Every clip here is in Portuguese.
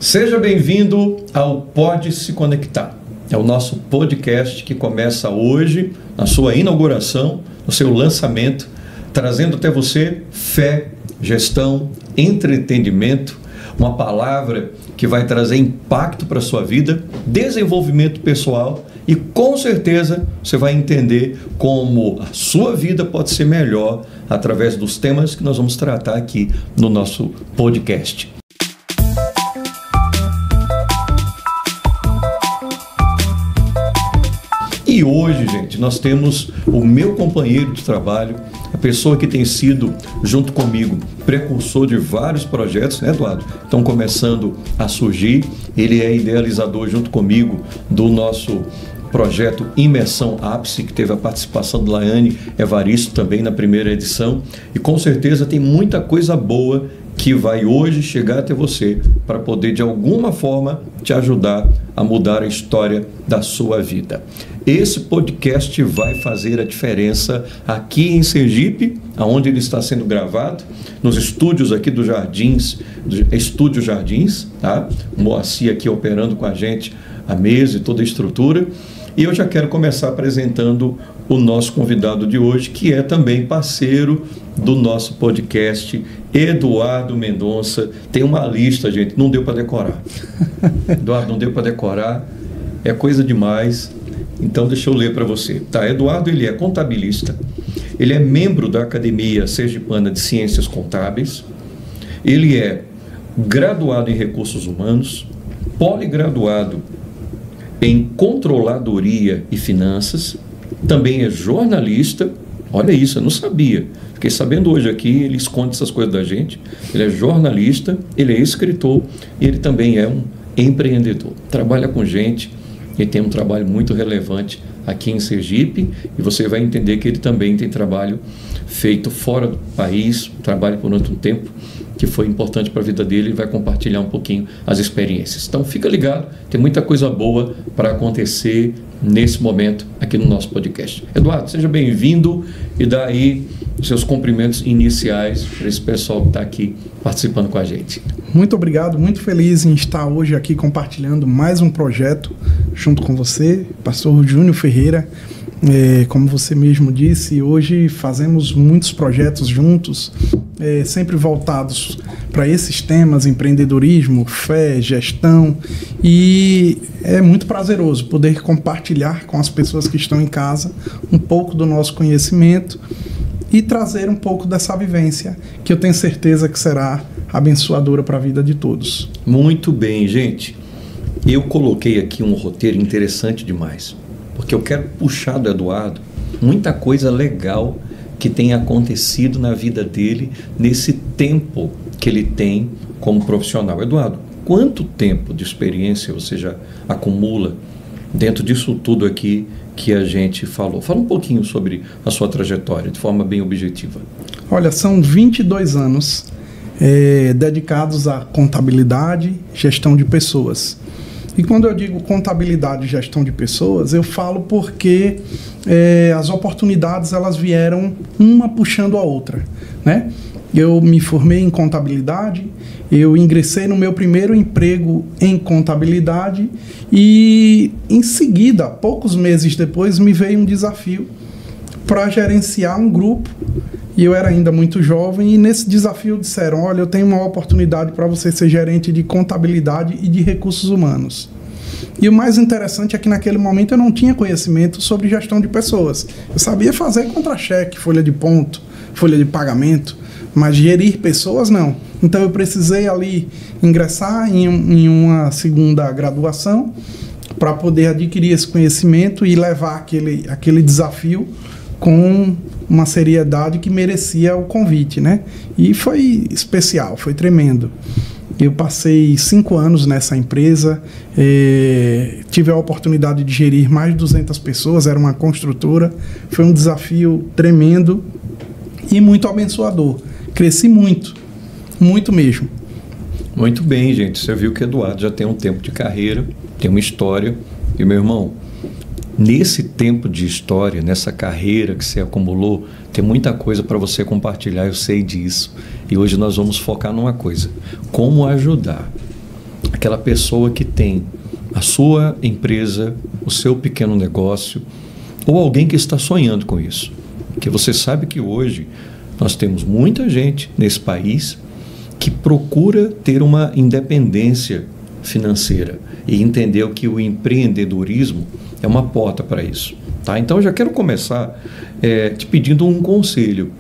Seja bem-vindo ao Pode Se Conectar. É o nosso podcast que começa hoje, na sua inauguração, no seu lançamento, trazendo até você fé, gestão, entretenimento, uma palavra que vai trazer impacto para a sua vida, desenvolvimento pessoal e com certeza você vai entender como a sua vida pode ser melhor através dos temas que nós vamos tratar aqui no nosso podcast. E hoje, gente, nós temos o meu companheiro de trabalho, a pessoa que tem sido, junto comigo, precursor de vários projetos, né, Eduardo? Estão começando a surgir. Ele é idealizador, junto comigo, do nosso projeto Imersão Ápice, que teve a participação do Laiane Evaristo também na primeira edição. E com certeza tem muita coisa boa que vai hoje chegar até você para poder, de alguma forma, te ajudar a mudar a história da sua vida. Esse podcast vai fazer a diferença aqui em Sergipe, onde ele está sendo gravado, nos estúdios aqui do Jardins, Estúdio Jardins, tá? O Moacir aqui operando com a gente a mesa e toda a estrutura. E eu já quero começar apresentando o nosso convidado de hoje, que é também parceiro do nosso podcast, Eduardo Mendonça. Tem uma lista, gente, não deu para decorar. Eduardo, não deu para decorar, é coisa demais. Então deixa eu ler para você. Tá, Eduardo, ele é contabilista, ele é membro da Academia Sergipana de Ciências Contábeis, ele é graduado em Recursos Humanos, poligraduado em Controladoria e Finanças, também é jornalista. Olha isso, eu não sabia. Fiquei sabendo hoje aqui, ele esconde essas coisas da gente. Ele é jornalista, ele é escritor e ele também é um empreendedor. Trabalha com gente e tem um trabalho muito relevante aqui em Sergipe, e você vai entender que ele também tem trabalho feito fora do país, trabalho por um tempo que foi importante para a vida dele, e vai compartilhar um pouquinho as experiências. Então fica ligado, tem muita coisa boa para acontecer nesse momento aqui no nosso podcast. Eduardo, seja bem-vindo e dá aí os seus cumprimentos iniciais para esse pessoal que está aqui participando com a gente. Muito obrigado, muito feliz em estar hoje aqui compartilhando mais um projeto junto com você, pastor Júnior Ferreira. Como você mesmo disse, hoje fazemos muitos projetos juntos, sempre voltados para esses temas: empreendedorismo, fé, gestão, e é muito prazeroso poder compartilhar com as pessoas que estão em casa um pouco do nosso conhecimento e trazer um pouco dessa vivência, que eu tenho certeza que será abençoadora para a vida de todos. Muito bem, gente. Eu coloquei aqui um roteiro interessante demais, porque eu quero puxar do Eduardo muita coisa legal que tem acontecido na vida dele nesse tempo que ele tem como profissional. Eduardo, quanto tempo de experiência você já acumula dentro disso tudo aqui que a gente falou? Fala um pouquinho sobre a sua trajetória, de forma bem objetiva. Olha, são 22 anos dedicados à contabilidade, gestão de pessoas. E quando eu digo contabilidade e gestão de pessoas, eu falo porque as oportunidades elas vieram uma puxando a outra, né? Eu me formei em contabilidade, eu ingressei no meu primeiro emprego em contabilidade e, em seguida, poucos meses depois, me veio um desafio para gerenciar um grupo. E eu era ainda muito jovem, e nesse desafio disseram: olha, eu tenho uma oportunidade para você ser gerente de contabilidade e de recursos humanos. E o mais interessante é que naquele momento eu não tinha conhecimento sobre gestão de pessoas. Eu sabia fazer contra-cheque, folha de ponto, folha de pagamento, mas gerir pessoas não. Então eu precisei ali ingressar em uma segunda graduação para poder adquirir esse conhecimento e levar aquele desafio com uma seriedade que merecia o convite, né? E foi especial, foi tremendo. Eu passei 5 anos nessa empresa, tive a oportunidade de gerir mais de 200 pessoas, era uma construtora, foi um desafio tremendo e muito abençoador. Cresci muito, muito mesmo. Muito bem, gente, você viu que o Eduardo já tem um tempo de carreira, tem uma história, e meu irmão, nesse tempo de história, nessa carreira que você acumulou, tem muita coisa para você compartilhar, eu sei disso. E hoje nós vamos focar numa coisa: como ajudar aquela pessoa que tem a sua empresa, o seu pequeno negócio, ou alguém que está sonhando com isso. Porque você sabe que hoje nós temos muita gente nesse país que procura ter uma independência financeira e entendeu que o empreendedorismo é uma porta para isso. Tá? Então, eu já quero começar te pedindo um conselho.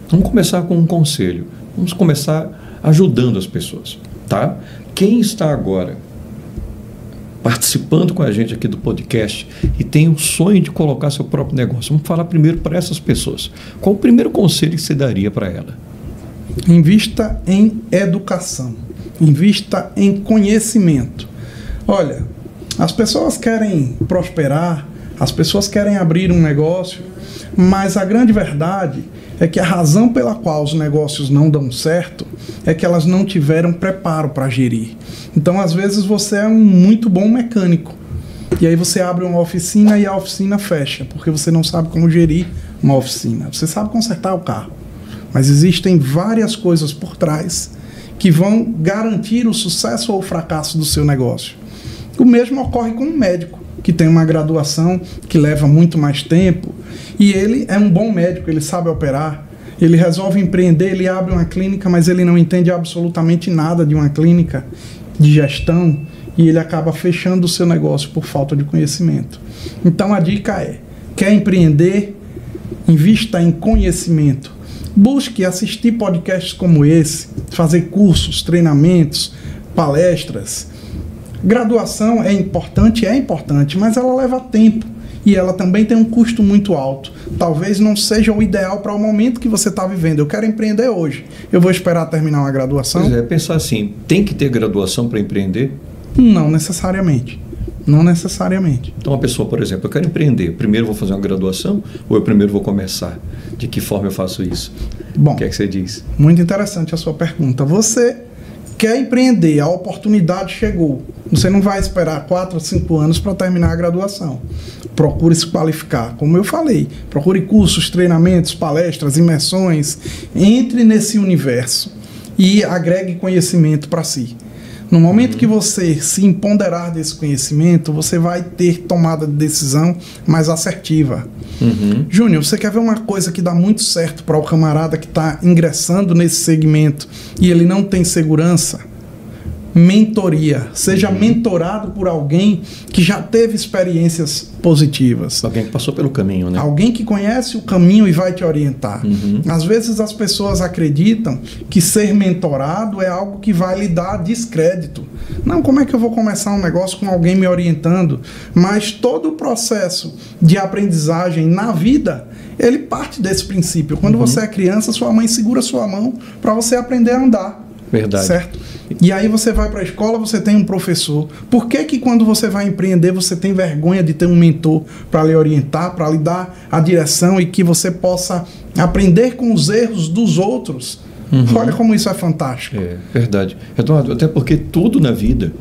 Vamos começar com um conselho. Vamos começar ajudando as pessoas. Tá? Quem está agora participando com a gente aqui do podcast e tem o sonho de colocar seu próprio negócio, vamos falar primeiro para essas pessoas. Qual o primeiro conselho que você daria para ela? Invista em educação. Invista em conhecimento. Olha, as pessoas querem prosperar, as pessoas querem abrir um negócio, mas a grande verdade é que a razão pela qual os negócios não dão certo é que elas não tiveram preparo para gerir. Então, às vezes, você é um muito bom mecânico e aí você abre uma oficina e a oficina fecha, porque você não sabe como gerir uma oficina. Você sabe consertar o carro, mas existem várias coisas por trás que vão garantir o sucesso ou o fracasso do seu negócio. O mesmo ocorre com um médico que tem uma graduação que leva muito mais tempo e ele é um bom médico, ele sabe operar, ele resolve empreender, ele abre uma clínica, mas ele não entende absolutamente nada de uma clínica, de gestão, e ele acaba fechando o seu negócio por falta de conhecimento. Então a dica é, quer empreender? Invista em conhecimento. Busque assistir podcasts como esse, fazer cursos, treinamentos, palestras. Graduação é importante, mas ela leva tempo e ela também tem um custo muito alto. Talvez não seja o ideal para o momento que você está vivendo. Eu quero empreender hoje. Eu vou esperar terminar uma graduação? Pois é, pensar assim, tem que ter graduação para empreender? Não necessariamente. Não necessariamente. Então, uma pessoa, por exemplo, eu quero empreender. Primeiro vou fazer uma graduação ou eu primeiro vou começar? De que forma eu faço isso? Bom, o que é que você diz? Muito interessante a sua pergunta. Você quer empreender, a oportunidade chegou. Você não vai esperar 4 ou 5 anos para terminar a graduação. Procure se qualificar. Como eu falei, procure cursos, treinamentos, palestras, imersões. Entre nesse universo e agregue conhecimento para si. No momento que você se empoderar desse conhecimento, você vai ter tomada de decisão mais assertiva. Júnior, você quer ver uma coisa que dá muito certo para o camarada que está ingressando nesse segmento e ele não tem segurança? Mentoria. Seja mentorado por alguém que já teve experiências positivas. Alguém que passou pelo caminho, né? Alguém que conhece o caminho e vai te orientar. Às vezes as pessoas acreditam que ser mentorado é algo que vai lhe dar descrédito. Não, como é que eu vou começar um negócio com alguém me orientando? Mas todo o processo de aprendizagem na vida, ele parte desse princípio. Quando você é criança, sua mãe segura sua mão para você aprender a andar. Verdade. Certo? E aí você vai para a escola, você tem um professor. Por que quando você vai empreender, você tem vergonha de ter um mentor para lhe orientar, para lhe dar a direção e que você possa aprender com os erros dos outros? Olha como isso é fantástico. É verdade. Eduardo, até porque tudo na vida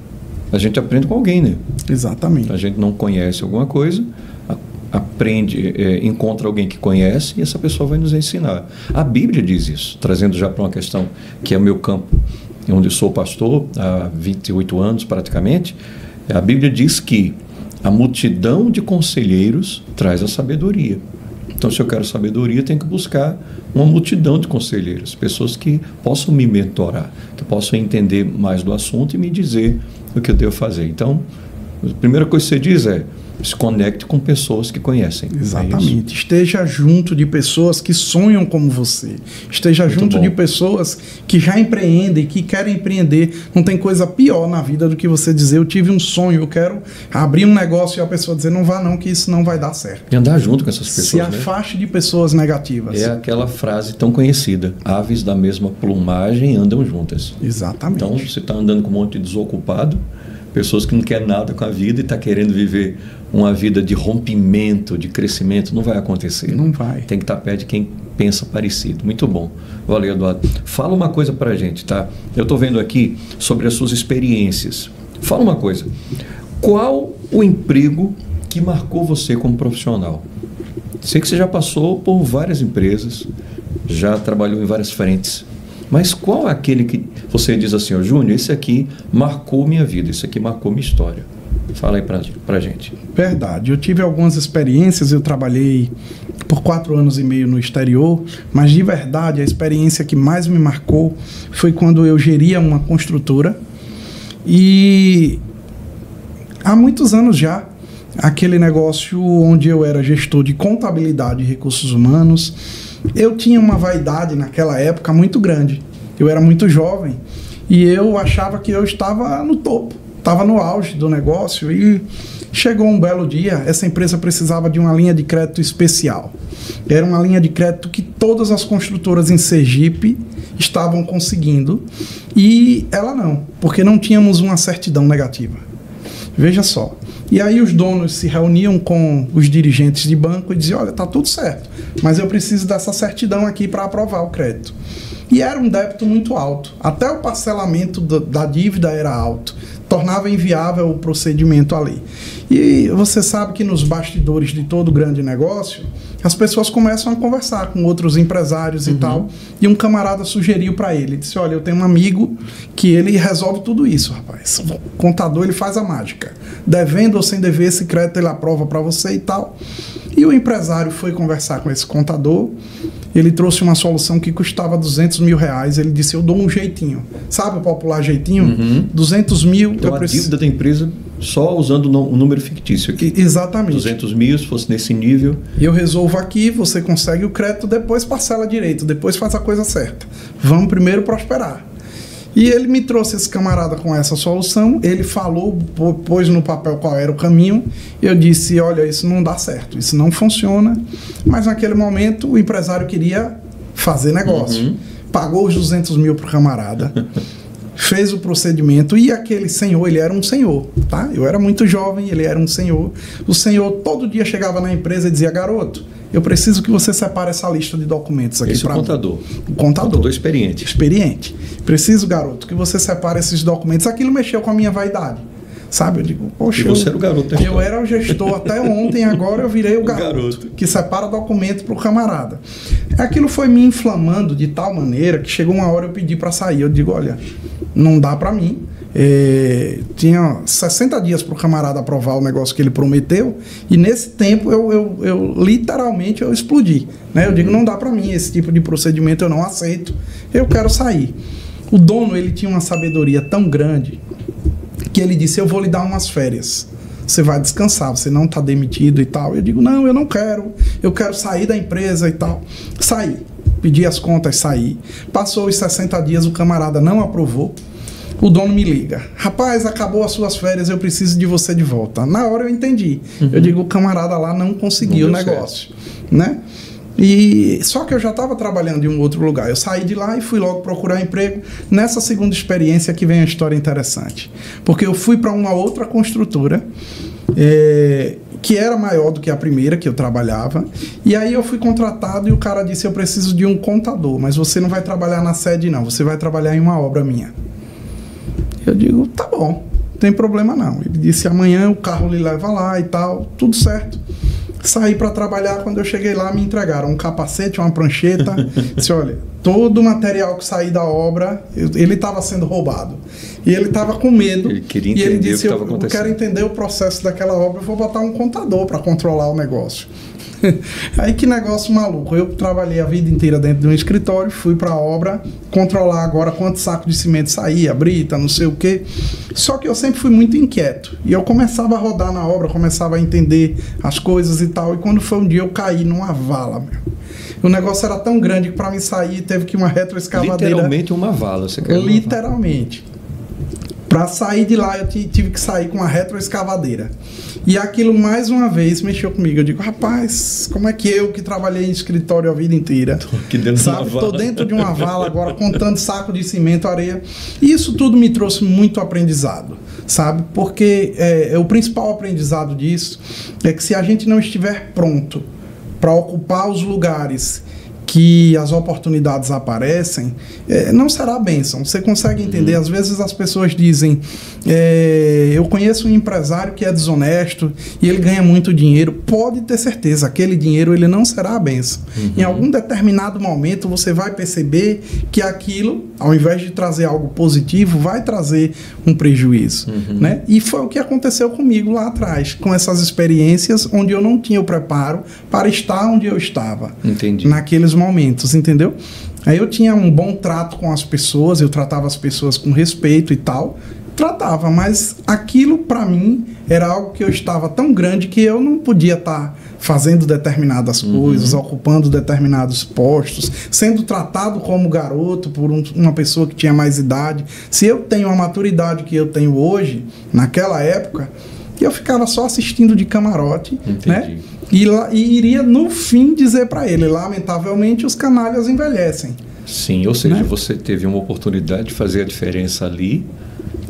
a gente aprende com alguém, né? Exatamente. A gente não conhece alguma coisa, aprende, encontra alguém que conhece e essa pessoa vai nos ensinar. A Bíblia diz isso, trazendo já para uma questão que é o meu campo, onde sou pastor há 28 anos praticamente. A Bíblia diz que a multidão de conselheiros traz a sabedoria. Então, se eu quero sabedoria, tenho que buscar uma multidão de conselheiros, pessoas que possam me mentorar, que possam entender mais do assunto e me dizer o que eu devo fazer. Então, a primeira coisa que você diz é: se conecte com pessoas que conhecem. Exatamente. Esteja junto de pessoas que sonham como você. Esteja Muito junto bom. de pessoas que já empreendem, que querem empreender. Não tem coisa pior na vida do que você dizer: eu tive um sonho, eu quero abrir um negócio, e a pessoa dizer: não vá não, que isso não vai dar certo. E andar junto com essas pessoas. Se afaste de pessoas negativas. É aquela frase tão conhecida: aves da mesma plumagem andam juntas. Exatamente. Então, você está andando com um monte de desocupado, pessoas que não querem nada com a vida e está querendo viver uma vida de rompimento, de crescimento, não vai acontecer. Não vai. Tem que estar perto de quem pensa parecido. Muito bom. Valeu, Eduardo. Fala uma coisa para a gente, tá? Eu estou vendo aqui sobre as suas experiências. Fala uma coisa. Qual o emprego que marcou você como profissional? Sei que você já passou por várias empresas, já trabalhou em várias frentes. Mas qual é aquele que você diz assim, ó, Júnior, esse aqui marcou minha vida, esse aqui marcou minha história? Fala aí pra gente. Verdade. Eu tive algumas experiências, eu trabalhei por 4 anos e meio no exterior, mas de verdade a experiência que mais me marcou foi quando eu geria uma construtora e há muitos anos já, aquele negócio onde eu era gestor de contabilidade e recursos humanos, eu tinha uma vaidade naquela época muito grande. Eu era muito jovem e eu achava que eu estava no topo, estava no auge do negócio e chegou um belo dia, essa empresa precisava de uma linha de crédito especial. Era uma linha de crédito que todas as construtoras em Sergipe estavam conseguindo e ela não, porque não tínhamos uma certidão negativa. Veja só. E aí os donos se reuniam com os dirigentes de banco e diziam, olha, está tudo certo, mas eu preciso dessa certidão aqui para aprovar o crédito. E era um débito muito alto. Até o parcelamento da dívida era alto. Tornava inviável o procedimento ali. E você sabe que nos bastidores de todo grande negócio, as pessoas começam a conversar com outros empresários e tal. E um camarada sugeriu para ele, disse, olha, eu tenho um amigo que ele resolve tudo isso, rapaz. O contador, ele faz a mágica. Devendo ou sem dever, esse crédito ele aprova para você e tal. E o empresário foi conversar com esse contador, ele trouxe uma solução que custava 200 mil reais, ele disse, eu dou um jeitinho. Sabe o popular jeitinho? 200 mil... Então a dívida da empresa só usando um número fictício aqui. Exatamente. 200 mil, se fosse nesse nível... Eu resolvo aqui, você consegue o crédito, depois parcela direito, depois faz a coisa certa. Vamos primeiro prosperar. E ele me trouxe esse camarada com essa solução, ele falou, pôs no papel qual era o caminho, eu disse, olha, isso não dá certo, isso não funciona, mas naquele momento o empresário queria fazer negócio, pagou os 200 mil para o camarada, fez o procedimento e aquele senhor, ele era um senhor, tá? Eu era muito jovem, ele era um senhor, o senhor todo dia chegava na empresa e dizia, garoto, eu preciso que você separe essa lista de documentos aqui para mim. Contador. O contador experiente. Experiente. Preciso, garoto, que você separe esses documentos. Aquilo mexeu com a minha vaidade. Sabe? Eu digo, poxa, você era o garoto. Eu era o gestor até ontem, agora eu virei o garoto. Que separa documento para o camarada. Aquilo foi me inflamando de tal maneira que chegou uma hora eu pedi para sair. Eu digo, olha, não dá para mim. Tinha 60 dias para o camarada aprovar o negócio que ele prometeu e nesse tempo eu literalmente eu explodi, né? Eu digo, não dá para mim esse tipo de procedimento, eu não aceito, eu quero sair. O dono, ele tinha uma sabedoria tão grande que ele disse, eu vou lhe dar umas férias, você vai descansar, você não está demitido e tal. Eu digo, não, eu não quero, eu quero sair da empresa e tal. Saí, pedi as contas, saí. Passou os 60 dias, o camarada não aprovou. O dono me liga, rapaz, acabou as suas férias, eu preciso de você de volta. Na hora eu entendi. Eu digo, o camarada lá não conseguiu o negócio, né? E só que eu já estava trabalhando em um outro lugar. Eu saí de lá e fui logo procurar emprego. Nessa segunda experiência que vem a história interessante. Porque eu fui para uma outra construtora, que era maior do que a primeira que eu trabalhava. E aí eu fui contratado e o cara disse, eu preciso de um contador, mas você não vai trabalhar na sede não, você vai trabalhar em uma obra minha. Eu digo, tá bom, não tem problema não. Ele disse, amanhã o carro lhe leva lá e tal, tudo certo. Saí para trabalhar, quando eu cheguei lá me entregaram um capacete, uma prancheta. Disse, olha, todo o material que saí da obra, ele estava sendo roubado. E ele estava com medo. Ele queria entender, e ele disse, eu quero entender o processo daquela obra, eu vou botar um contador para controlar o negócio. Aí que negócio maluco. Eu trabalhei a vida inteira dentro de um escritório, fui para a obra controlar agora quantos sacos de cimento saía, brita, não sei o quê. Só que eu sempre fui muito inquieto e eu começava a rodar na obra, começava a entender as coisas e tal, e quando foi um dia eu caí numa vala, meu. O negócio era tão grande que para mim sair teve que ir uma retroescavadeira. Literalmente uma vala, você quer? Literalmente. Para sair de lá eu tive que sair com uma retroescavadeira. E aquilo mais uma vez mexeu comigo. Eu digo, rapaz, como é que eu que trabalhei em escritório a vida inteira, estou dentro de uma vala agora contando saco de cimento, areia. E isso tudo me trouxe muito aprendizado, sabe? Porque o principal aprendizado disso é que se a gente não estiver pronto para ocupar os lugares que as oportunidades aparecem, não será bênção. Você consegue entender? Às vezes as pessoas dizem, eu conheço um empresário que é desonesto e ele ganha muito dinheiro. Pode ter certeza, aquele dinheiro ele não será a bênção. Em algum determinado momento você vai perceber que aquilo, ao invés de trazer algo positivo, vai trazer um prejuízo, né? E foi o que aconteceu comigo lá atrás, com essas experiências onde eu não tinha o preparo para estar onde eu estava. Entendi. Naqueles momentos, entendeu? Aí eu tinha um bom trato com as pessoas, eu tratava as pessoas com respeito e tal, tratava, mas aquilo para mim era algo que eu estava tão grande que eu não podia estar fazendo determinadas coisas, ocupando determinados postos, sendo tratado como garoto por uma pessoa que tinha mais idade. Se eu tenho a maturidade que eu tenho hoje, naquela época, eu ficava só assistindo de camarote, né? E iria no fim dizer para ele, lamentavelmente os canalhas envelhecem. Sim, ou seja, né? Você teve uma oportunidade de fazer a diferença ali,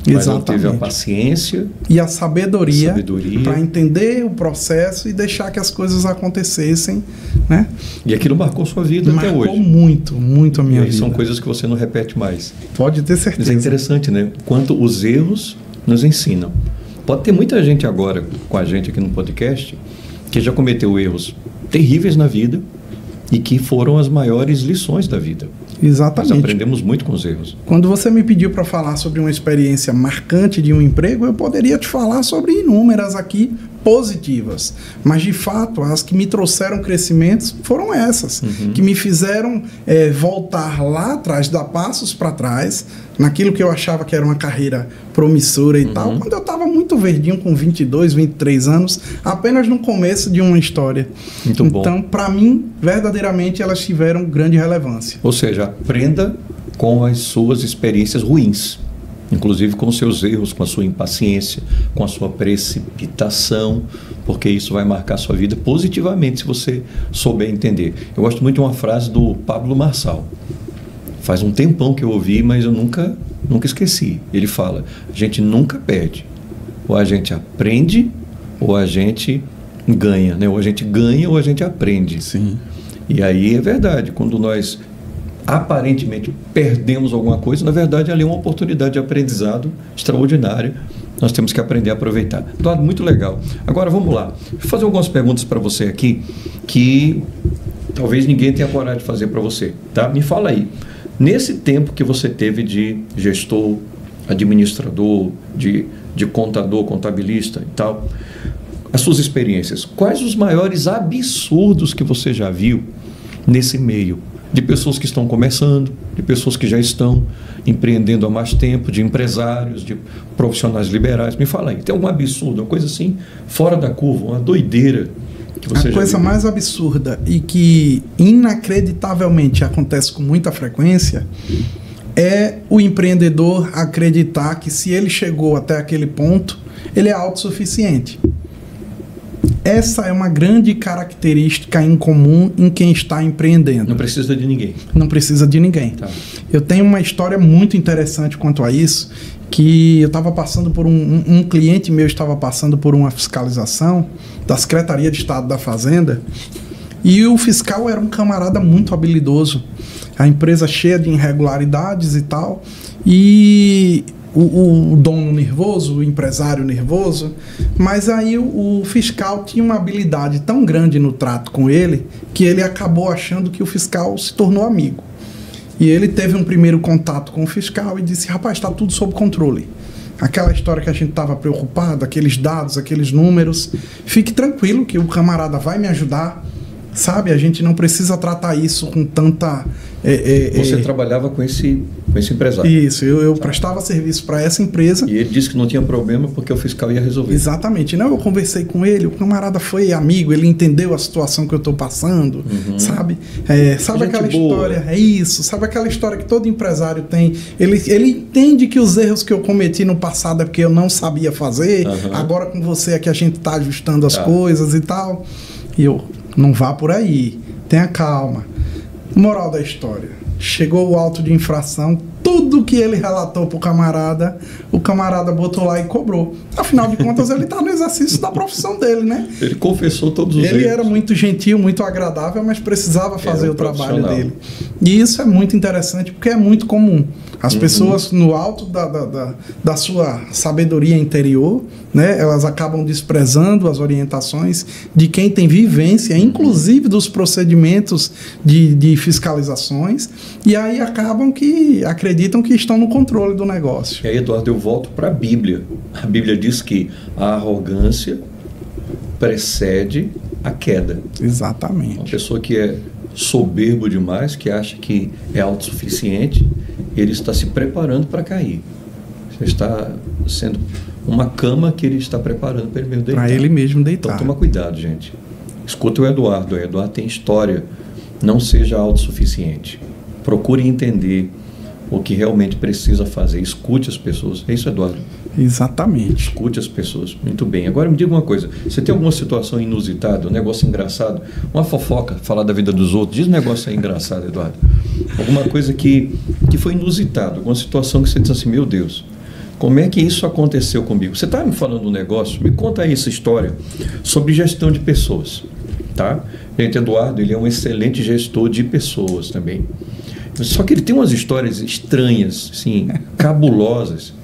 mas não teve a paciência e a sabedoria. Para entender o processo e deixar que as coisas acontecessem, né? E aquilo marcou sua vida até hoje. Marcou muito, muito a minha vida. São coisas que você não repete mais. Pode ter certeza. Mas é interessante, né? Quanto os erros nos ensinam. Pode ter muita gente agora com a gente aqui no podcast que já cometeu erros terríveis na vida e que foram as maiores lições da vida. Exatamente. Nós aprendemos muito com os erros. Quando você me pediu para falar sobre uma experiência marcante de um emprego, eu poderia te falar sobre inúmeras aqui positivas. Mas, de fato, as que me trouxeram crescimentos foram essas, que me fizeram voltar lá atrás, dar passos para trás, naquilo que eu achava que era uma carreira promissora e tal, quando eu estava muito verdinho, com 22, 23 anos, apenas no começo de uma história. Muito bom. Então, para mim, verdadeiramente, elas tiveram grande relevância. Ou seja, aprenda com as suas experiências ruins, inclusive com os seus erros, com a sua impaciência, com a sua precipitação, porque isso vai marcar a sua vida positivamente se você souber entender. Eu gosto muito de uma frase do Pablo Marçal. Faz um tempão que eu ouvi, mas eu nunca esqueci. Ele fala, a gente nunca perde. Ou a gente aprende, ou a gente ganha, né? Ou a gente ganha, ou a gente aprende. Sim. E aí é verdade, quando nós aparentemente perdemos alguma coisa, na verdade ali é uma oportunidade de aprendizado extraordinária. Nós temos que aprender a aproveitar. Eduardo, muito legal. Agora vamos lá. Vou fazer algumas perguntas para você aqui que talvez ninguém tenha coragem de fazer para você, tá? Me fala aí. Nesse tempo que você teve de gestor, administrador, de contador, contabilista e tal, as suas experiências, quais os maiores absurdos que você já viu nesse meio? De pessoas que estão começando, de pessoas que já estão empreendendo há mais tempo, de empresários, de profissionais liberais. Me fala aí, tem algum absurdo, uma coisa assim, fora da curva, uma doideira que você já viu? A coisa mais absurda e que inacreditavelmente acontece com muita frequência é o empreendedor acreditar que se ele chegou até aquele ponto, ele é autossuficiente. Essa é uma grande característica incomum em quem está empreendendo. Não precisa de ninguém. Não precisa de ninguém. Tá. Eu tenho uma história muito interessante quanto a isso, que eu estava passando por um cliente meu estava passando por uma fiscalização da Secretaria de Estado da Fazenda e o fiscal era um camarada muito habilidoso. A empresa cheia de irregularidades e tal, e o dono nervoso, o empresário nervoso, mas aí o fiscal tinha uma habilidade tão grande no trato com ele que ele acabou achando que o fiscal se tornou amigo. E ele teve um primeiro contato com o fiscal e disse, rapaz, está tudo sob controle. Aquela história que a gente estava preocupado, aqueles dados, aqueles números, fique tranquilo que o camarada vai me ajudar, sabe? A gente não precisa tratar isso com tanta... Você trabalhava com esse empresário? Isso, eu prestava serviço para essa empresa. E ele disse que não tinha problema porque o fiscal ia resolver. Exatamente. Não, eu conversei com ele, o camarada foi amigo, ele entendeu a situação que eu estou passando, sabe? Sabe aquela história? É isso, sabe aquela história que todo empresário tem? Ele entende que os erros que eu cometi no passado é porque eu não sabia fazer, agora com você é que a gente está ajustando as coisas e tal. E eu, não vá por aí, tenha calma. Moral da história, chegou o auto de infração, tudo que ele relatou pro camarada, o camarada botou lá e cobrou. Afinal de contas, ele está no exercício da profissão dele, né? Ele confessou todos os erros. Ele era muito gentil, muito agradável, mas precisava fazer o trabalho dele. E isso é muito interessante, porque é muito comum. As pessoas, no alto da sua sabedoria interior, né, elas acabam desprezando as orientações de quem tem vivência, inclusive dos procedimentos de fiscalizações, e aí acreditam que estão no controle do negócio. E aí, Eduardo, eu volto para a Bíblia. A Bíblia diz que a arrogância precede a queda. Exatamente. Uma pessoa que é soberbo demais, que acha que é autossuficiente, ele está se preparando para cair. Você está sendo uma cama que ele está preparando para ele mesmo deitar. Para ele mesmo deitar. Então toma cuidado, gente. Escuta o Eduardo. O Eduardo tem história. Não seja autossuficiente. Procure entender o que realmente precisa fazer. Escute as pessoas. É isso, Eduardo? Exatamente. Escute as pessoas. Muito bem. Agora me diga uma coisa. Você tem alguma situação inusitada, um negócio engraçado, uma fofoca, falar da vida dos outros? Diz um negócio aí engraçado, Eduardo. Alguma coisa que foi inusitado, alguma situação que você diz assim, meu Deus, como é que isso aconteceu comigo? Você está me falando um negócio, me conta aí essa história sobre gestão de pessoas, tá? Gente, Eduardo, ele é um excelente gestor de pessoas também. Só que ele tem umas histórias estranhas, assim, cabulosas.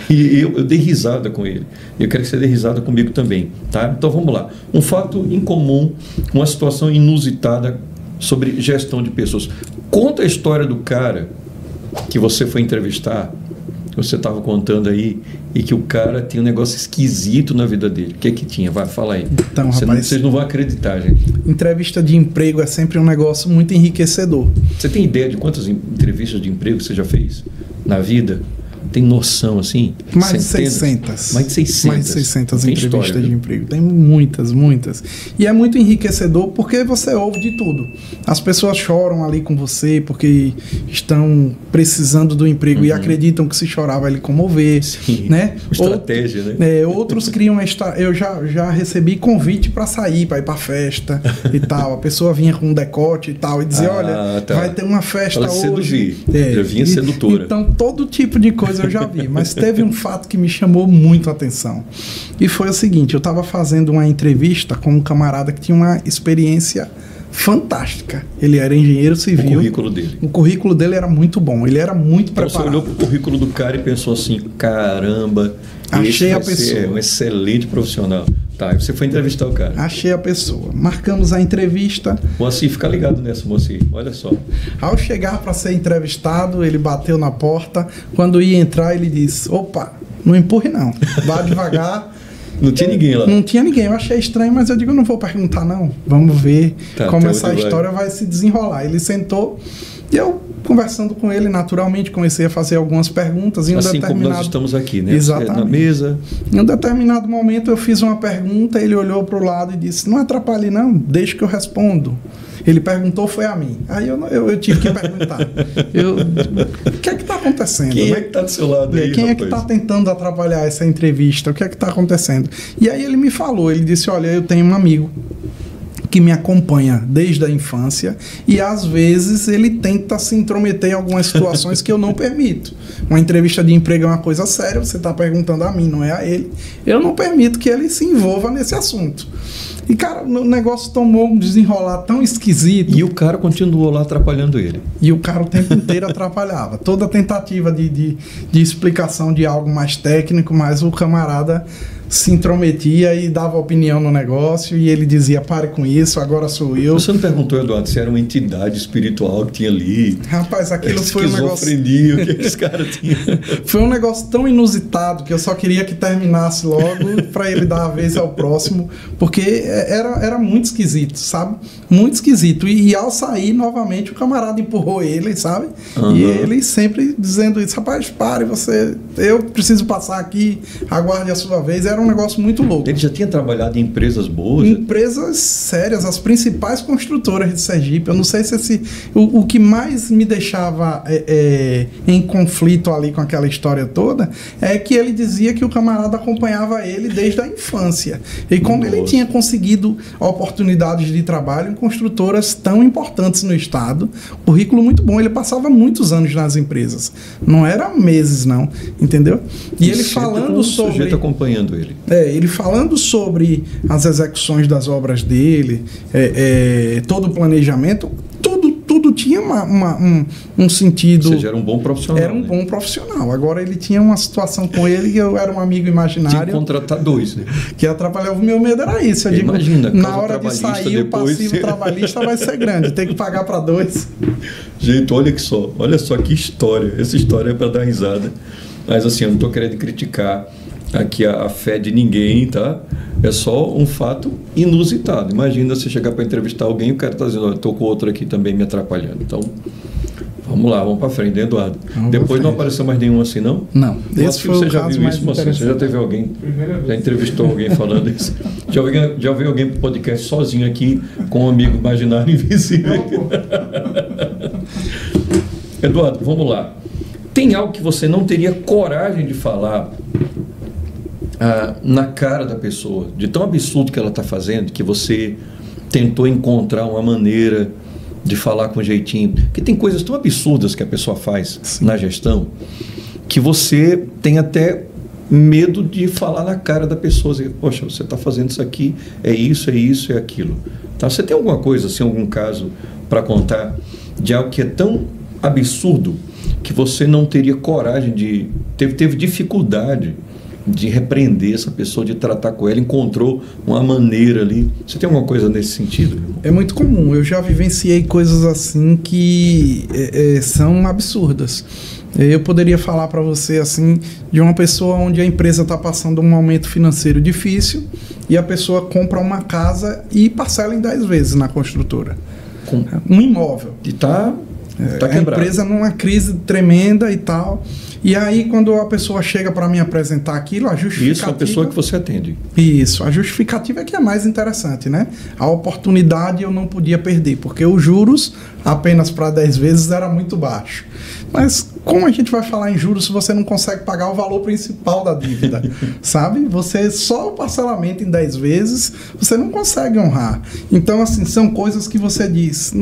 E eu dei risada com ele. Eu quero que você dê risada comigo também, tá? Então vamos lá. Um fato incomum, uma situação inusitada sobre gestão de pessoas. Conta a história do cara que você foi entrevistar, que você estava contando aí, e que o cara tinha um negócio esquisito na vida dele. O que é que tinha? Vai, fala aí. Então, rapaz, vocês não vão acreditar, gente. Entrevista de emprego é sempre um negócio muito enriquecedor. Você tem ideia de quantas entrevistas de emprego você já fez na vida? Tem noção, assim? Mais de 600. Mais de 600. Mais de 600 entrevistas história, de emprego. Tem muitas, muitas. E é muito enriquecedor porque você ouve de tudo. As pessoas choram ali com você porque estão precisando do emprego e acreditam que se chorar vai lhe comover. Sim, né? Estratégia, né? Outros criam... Eu já recebi convite para sair, para ir para festa e tal. A pessoa vinha com um decote e tal e dizia, olha, vai ter uma festa ela hoje. Já vinha sedutora. Então, todo tipo de coisa eu já vi, mas teve um fato que me chamou muito a atenção. E foi o seguinte, eu estava fazendo uma entrevista com um camarada que tinha uma experiência fantástica. Ele era engenheiro civil. O currículo dele era muito bom, ele era muito preparado. Você olhou para o currículo do cara e pensou assim, caramba, achei a pessoa. É um excelente profissional. Tá, você foi entrevistar o cara. Achei a pessoa. Marcamos a entrevista. Moacir, fica ligado nessa, Moacir. Olha só. Ao chegar para ser entrevistado, ele bateu na porta. Quando ia entrar, ele disse, opa, não empurre não, vá devagar. Não tinha ninguém lá? Não tinha ninguém. Eu achei estranho, mas eu digo, eu não vou perguntar não. Vamos ver como essa história vai se desenrolar. Ele sentou e eu, conversando com ele, naturalmente, comecei a fazer algumas perguntas. Assim como nós estamos aqui, né? Exatamente. Na mesa. Em um determinado momento, eu fiz uma pergunta, ele olhou para o lado e disse, não atrapalhe não, deixa que eu respondo. Ele perguntou, foi a mim. Aí eu tive que perguntar. O que é que está acontecendo? Quem é que está do seu lado aí, Quem é que está tentando atrapalhar essa entrevista? O que é que está acontecendo? E aí ele me falou, ele disse, olha, eu tenho um amigo que me acompanha desde a infância e às vezes ele tenta se intrometer em algumas situações que eu não permito. Uma entrevista de emprego é uma coisa séria, você está perguntando a mim, não é a ele. Eu não permito que ele se envolva nesse assunto. E, cara, o negócio tomou um desenrolar tão esquisito. E o cara continuou lá atrapalhando ele. E o cara o tempo inteiro atrapalhava. Toda tentativa de explicação de algo mais técnico, mas o camarada se intrometia e dava opinião no negócio e ele dizia, pare com isso, agora sou eu. Você não perguntou, Eduardo, se era uma entidade espiritual que tinha ali? Rapaz, aquilo foi um negócio... o que esse cara tinha? Foi um negócio tão inusitado que eu só queria que terminasse logo para ele dar a vez ao próximo, porque era muito esquisito, sabe? Muito esquisito. E ao sair, novamente, o camarada empurrou ele, sabe? Uhum. E ele sempre dizendo isso, rapaz, pare, eu preciso passar aqui, aguarde a sua vez. Era um negócio muito louco. Ele já tinha trabalhado em empresas boas? Empresas sérias, as principais construtoras de Sergipe. Eu não sei se o que mais me deixava em conflito ali com aquela história toda é que ele dizia que o camarada acompanhava ele desde a infância. E como ele tinha conseguido oportunidades de trabalho em construtoras tão importantes no estado, currículo muito bom. Ele passava muitos anos nas empresas. Não era meses, não. Entendeu? E ele falando sobre... O sujeito acompanhando ele. Ele falando sobre as execuções das obras dele, todo o planejamento, tudo tudo tinha um sentido. Ou seja, era um bom profissional. Era um bom profissional. Agora ele tinha uma situação com ele e eu era um amigo imaginário. Tinha que contratar dois, né? Que atrapalhava. O meu medo era isso. Eu digo, imagina, na hora de sair, depois, o passivo trabalhista vai ser grande. Tem que pagar para dois. Gente, olha só que história. Essa história é para dar risada. Mas assim, eu não estou querendo criticar aqui a fé de ninguém, tá? É só um fato inusitado. Imagina você chegar para entrevistar alguém e o cara está dizendo, olha, estou com outro aqui também me atrapalhando. Então, vamos lá, vamos para frente, Eduardo. Depois não apareceu mais nenhum assim, não? Não. Esse foi você já viu isso, Moacir? Você já teve alguém, já entrevistou alguém falando isso? Já veio alguém para o podcast sozinho aqui com um amigo imaginário invisível? Eduardo, vamos lá. Tem algo que você não teria coragem de falar na cara da pessoa, de tão absurdo que ela está fazendo, que você tentou encontrar uma maneira de falar com jeitinho? Porque tem coisas tão absurdas que a pessoa faz Sim. na gestão, que você tem até medo de falar na cara da pessoa, dizer, poxa, você está fazendo isso aqui, é isso, é aquilo. Tá? Você tem alguma coisa, assim, algum caso para contar de algo que é tão absurdo que você não teria coragem de... Teve dificuldade de repreender essa pessoa, de tratar com ela, encontrou uma maneira ali. Você tem alguma coisa nesse sentido? É muito comum. Eu já vivenciei coisas assim que são absurdas. Eu poderia falar para você assim de uma pessoa onde a empresa está passando um momento financeiro difícil e a pessoa compra uma casa e parcela em 10 vezes na construtora. Um imóvel. E tá quebrado. A empresa numa crise tremenda e tal. E aí, quando a pessoa chega para me apresentar aquilo, a justificativa... Isso é a pessoa que você atende. Isso. A justificativa é que é mais interessante, né? A oportunidade eu não podia perder, porque os juros, apenas para 10 vezes, era muito baixo. Mas como a gente vai falar em juros se você não consegue pagar o valor principal da dívida? Sabe? Você, só o parcelamento em 10 vezes, você não consegue honrar. Então, assim, são coisas que você diz,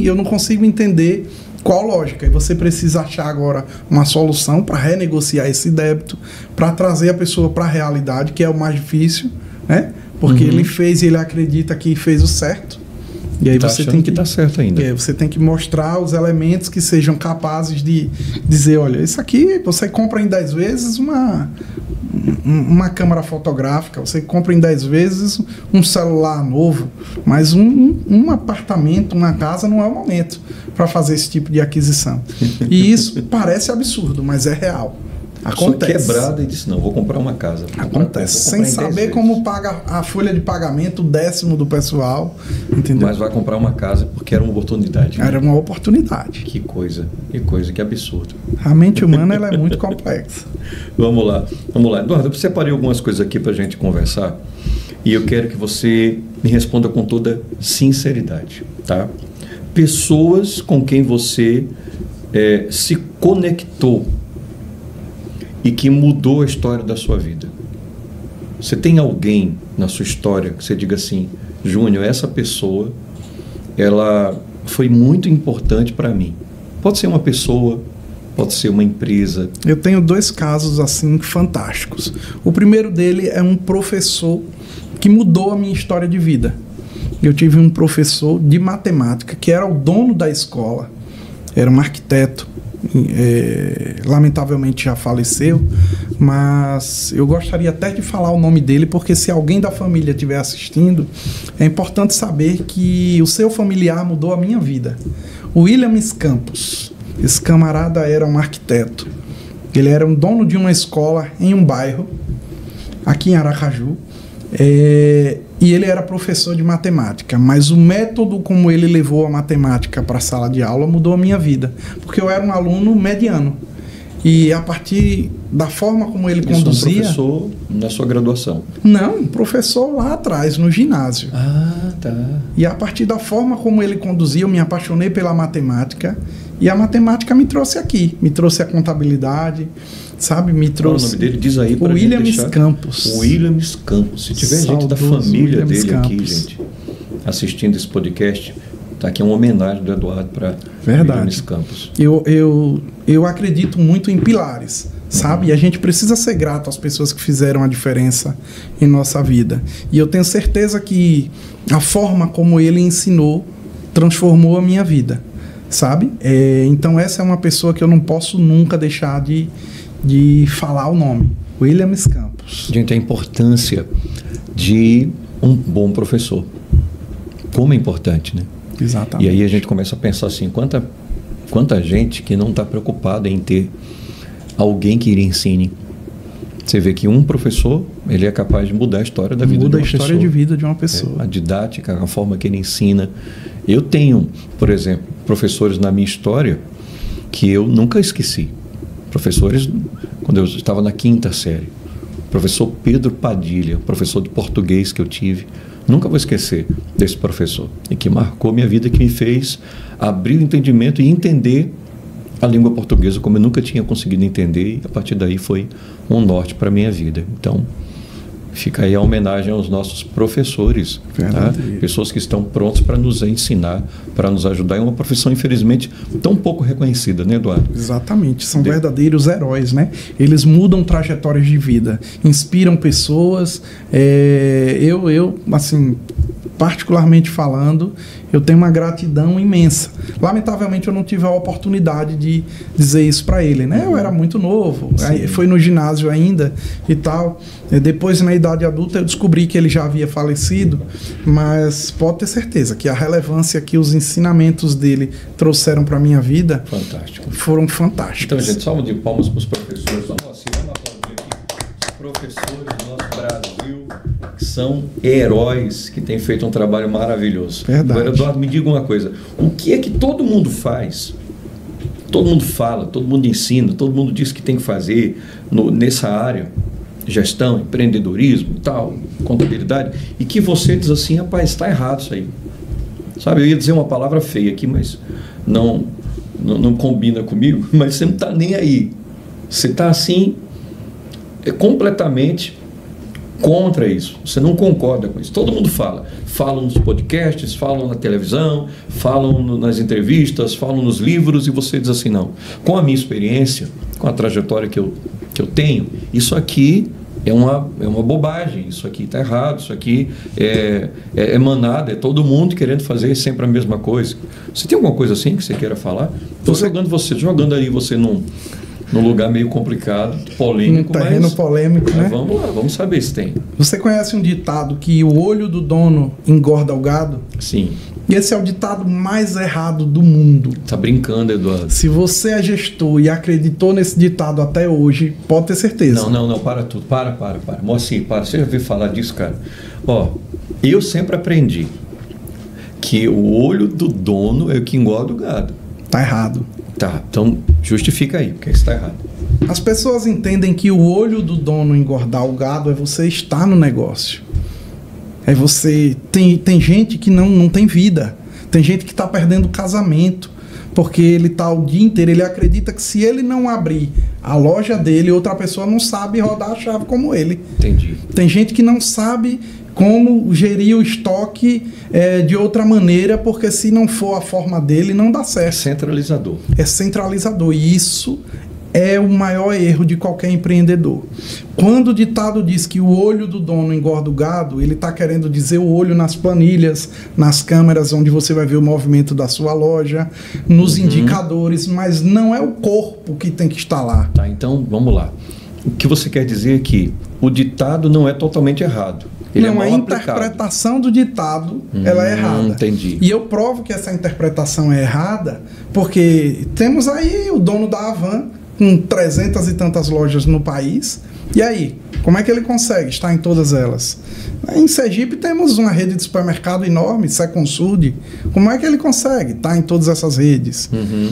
eu não consigo entender qual lógica? E você precisa achar agora uma solução para renegociar esse débito, para trazer a pessoa para a realidade, que é o mais difícil, né? Porque ele acredita que fez o certo. E aí você tem que dar certo ainda. Você tem que mostrar os elementos que sejam capazes de dizer, olha, isso aqui você compra em 10 vezes uma câmera fotográfica, você compra em 10 vezes um celular novo, mas um apartamento, uma casa não é o momento para fazer esse tipo de aquisição. E isso parece absurdo, mas é real. Acontece. Sou quebrada e disse, não, vou comprar uma casa. Acontece, sem saber como paga a folha de pagamento, o 10º do pessoal, entendeu? Mas vai comprar uma casa porque era uma oportunidade. Era uma oportunidade. Que coisa, que absurdo. A mente humana ela é muito complexa. Vamos lá. Eduardo, eu separei algumas coisas aqui para a gente conversar e eu quero que você me responda com toda sinceridade, tá? Pessoas com quem você se conectou e que mudou a história da sua vida. Você tem alguém na sua história que você diga assim, Júnior, essa pessoa, ela foi muito importante para mim. Pode ser uma pessoa, pode ser uma empresa. Eu tenho 2 casos assim fantásticos. O primeiro dele é um professor que mudou a minha história de vida. Eu tive um professor de matemática que era o dono da escola, era um arquiteto, lamentavelmente já faleceu, mas eu gostaria até de falar o nome dele, porque se alguém da família estiver assistindo, é importante saber que o seu familiar mudou a minha vida. O William Campos, esse camarada era um arquiteto, ele era um dono de uma escola em um bairro aqui em Aracaju, e ele era professor de matemática, mas o método como ele levou a matemática para a sala de aula mudou a minha vida, porque eu era um aluno mediano. E a partir da forma como ele conduzia... Um professor na sua graduação? Não, um professor lá atrás, no ginásio. Ah, tá. E a partir da forma como ele conduzia, eu me apaixonei pela matemática, e a matemática me trouxe aqui, me trouxe a contabilidade, sabe, me trouxe... Qual é o nome dele? Diz aí para William Campos. William Campos. Se tiver gente da família dele aqui, gente, assistindo esse podcast, tá aqui uma homenagem do Eduardo para William Campos. Eu acredito muito em pilares, sabe? E a gente precisa ser grato às pessoas que fizeram a diferença em nossa vida. E eu tenho certeza que a forma como ele ensinou transformou a minha vida. sabe? Então essa é uma pessoa que eu não posso nunca deixar de falar o nome. Williams Campos. Gente, a importância de um bom professor. Como é importante, né? Exatamente. E aí a gente começa a pensar assim, quanta gente que não está preocupada em ter alguém que lhe ensine. Você vê que um professor, ele é capaz de mudar a história da vida de uma pessoa. Muda a história de vida de uma pessoa. A didática, a forma que ele ensina. Eu tenho, por exemplo, professores na minha história que eu nunca esqueci. Professores, quando eu estava na 5ª série. Professor Pedro Padilha, professor de português que eu tive. Nunca vou esquecer desse professor. E que marcou minha vida, que me fez abrir o entendimento e entender a língua portuguesa como eu nunca tinha conseguido entender. E a partir daí foi um norte para a minha vida. Então, fica aí a homenagem aos nossos professores, tá? Pessoas que estão prontos para nos ensinar, para nos ajudar. É uma profissão, infelizmente, tão pouco reconhecida, né, Eduardo? Exatamente, são verdadeiros heróis, né? Eles mudam trajetórias de vida, inspiram pessoas. Eu, assim, particularmente falando, eu tenho uma gratidão imensa. Lamentavelmente eu não tive a oportunidade de dizer isso para ele, né? Eu era muito novo, foi no ginásio ainda e tal. Depois, na idade adulta, eu descobri que ele já havia falecido, mas pode ter certeza que a relevância que os ensinamentos dele trouxeram para a minha vida foram fantásticos. Então, gente, salve de palmas para os professores. Vamos aplaudir aqui os professores do nosso Brasil, que são heróis, que têm feito um trabalho maravilhoso. Verdade. Agora, Eduardo, me diga uma coisa. O que é que todo mundo faz? Todo mundo fala, todo mundo ensina, todo mundo diz que tem que fazer nessa área, gestão, empreendedorismo e tal, contabilidade, e que você diz assim, rapaz, está errado isso aí. Sabe, eu ia dizer uma palavra feia aqui, mas não combina comigo, mas você não está nem aí. Você está assim, completamente contra isso. Você não concorda com isso. Todo mundo fala. Falam nos podcasts, falam na televisão, falam nas entrevistas, falam nos livros, e você diz assim, não. Com a minha experiência, com a trajetória que eu tenho, isso aqui é uma bobagem, isso aqui está errado, isso aqui é manada, é todo mundo querendo fazer sempre a mesma coisa. Você tem alguma coisa assim que você queira falar? Estou jogando aí você num lugar meio complicado, polêmico. Um terreno polêmico, né? Vamos lá, vamos saber se tem. Você conhece um ditado que o olho do dono engorda o gado? Sim. E esse é o ditado mais errado do mundo. Tá brincando, Eduardo. Se você é gestor e acreditou nesse ditado até hoje, pode ter certeza. Não, para tudo. Para. Moacir, para. Você já ouviu falar disso, cara? Ó, eu sempre aprendi que o olho do dono é o que engorda o gado. Tá errado. Tá, então justifica aí, porque isso tá errado. As pessoas entendem que o olho do dono engordar o gado é você estar no negócio. É você... Tem gente que não tem vida. Tem gente que está perdendo o casamento. Porque ele está o dia inteiro, ele acredita que se ele não abrir a loja dele, outra pessoa não sabe rodar a chave como ele. Entendi. Tem gente que não sabe como gerir o estoque de outra maneira, porque se não for a forma dele, não dá certo. É centralizador. E isso é o maior erro de qualquer empreendedor. Quando o ditado diz que o olho do dono engorda o gado, ele está querendo dizer o olho nas planilhas, nas câmeras onde você vai ver o movimento da sua loja, nos indicadores, mas não é o corpo que tem que estar lá. Tá, então vamos lá. O que você quer dizer é que o ditado não é totalmente errado. Ele não, é a interpretação do ditado ela é errada. Entendi. E eu provo que essa interpretação é errada porque temos aí o dono da Havan com 300 e tantas lojas no país. E aí, como é que ele consegue estar em todas elas? Em Sergipe temos uma rede de supermercado enorme, Seconsud. Como é que ele consegue estar em todas essas redes?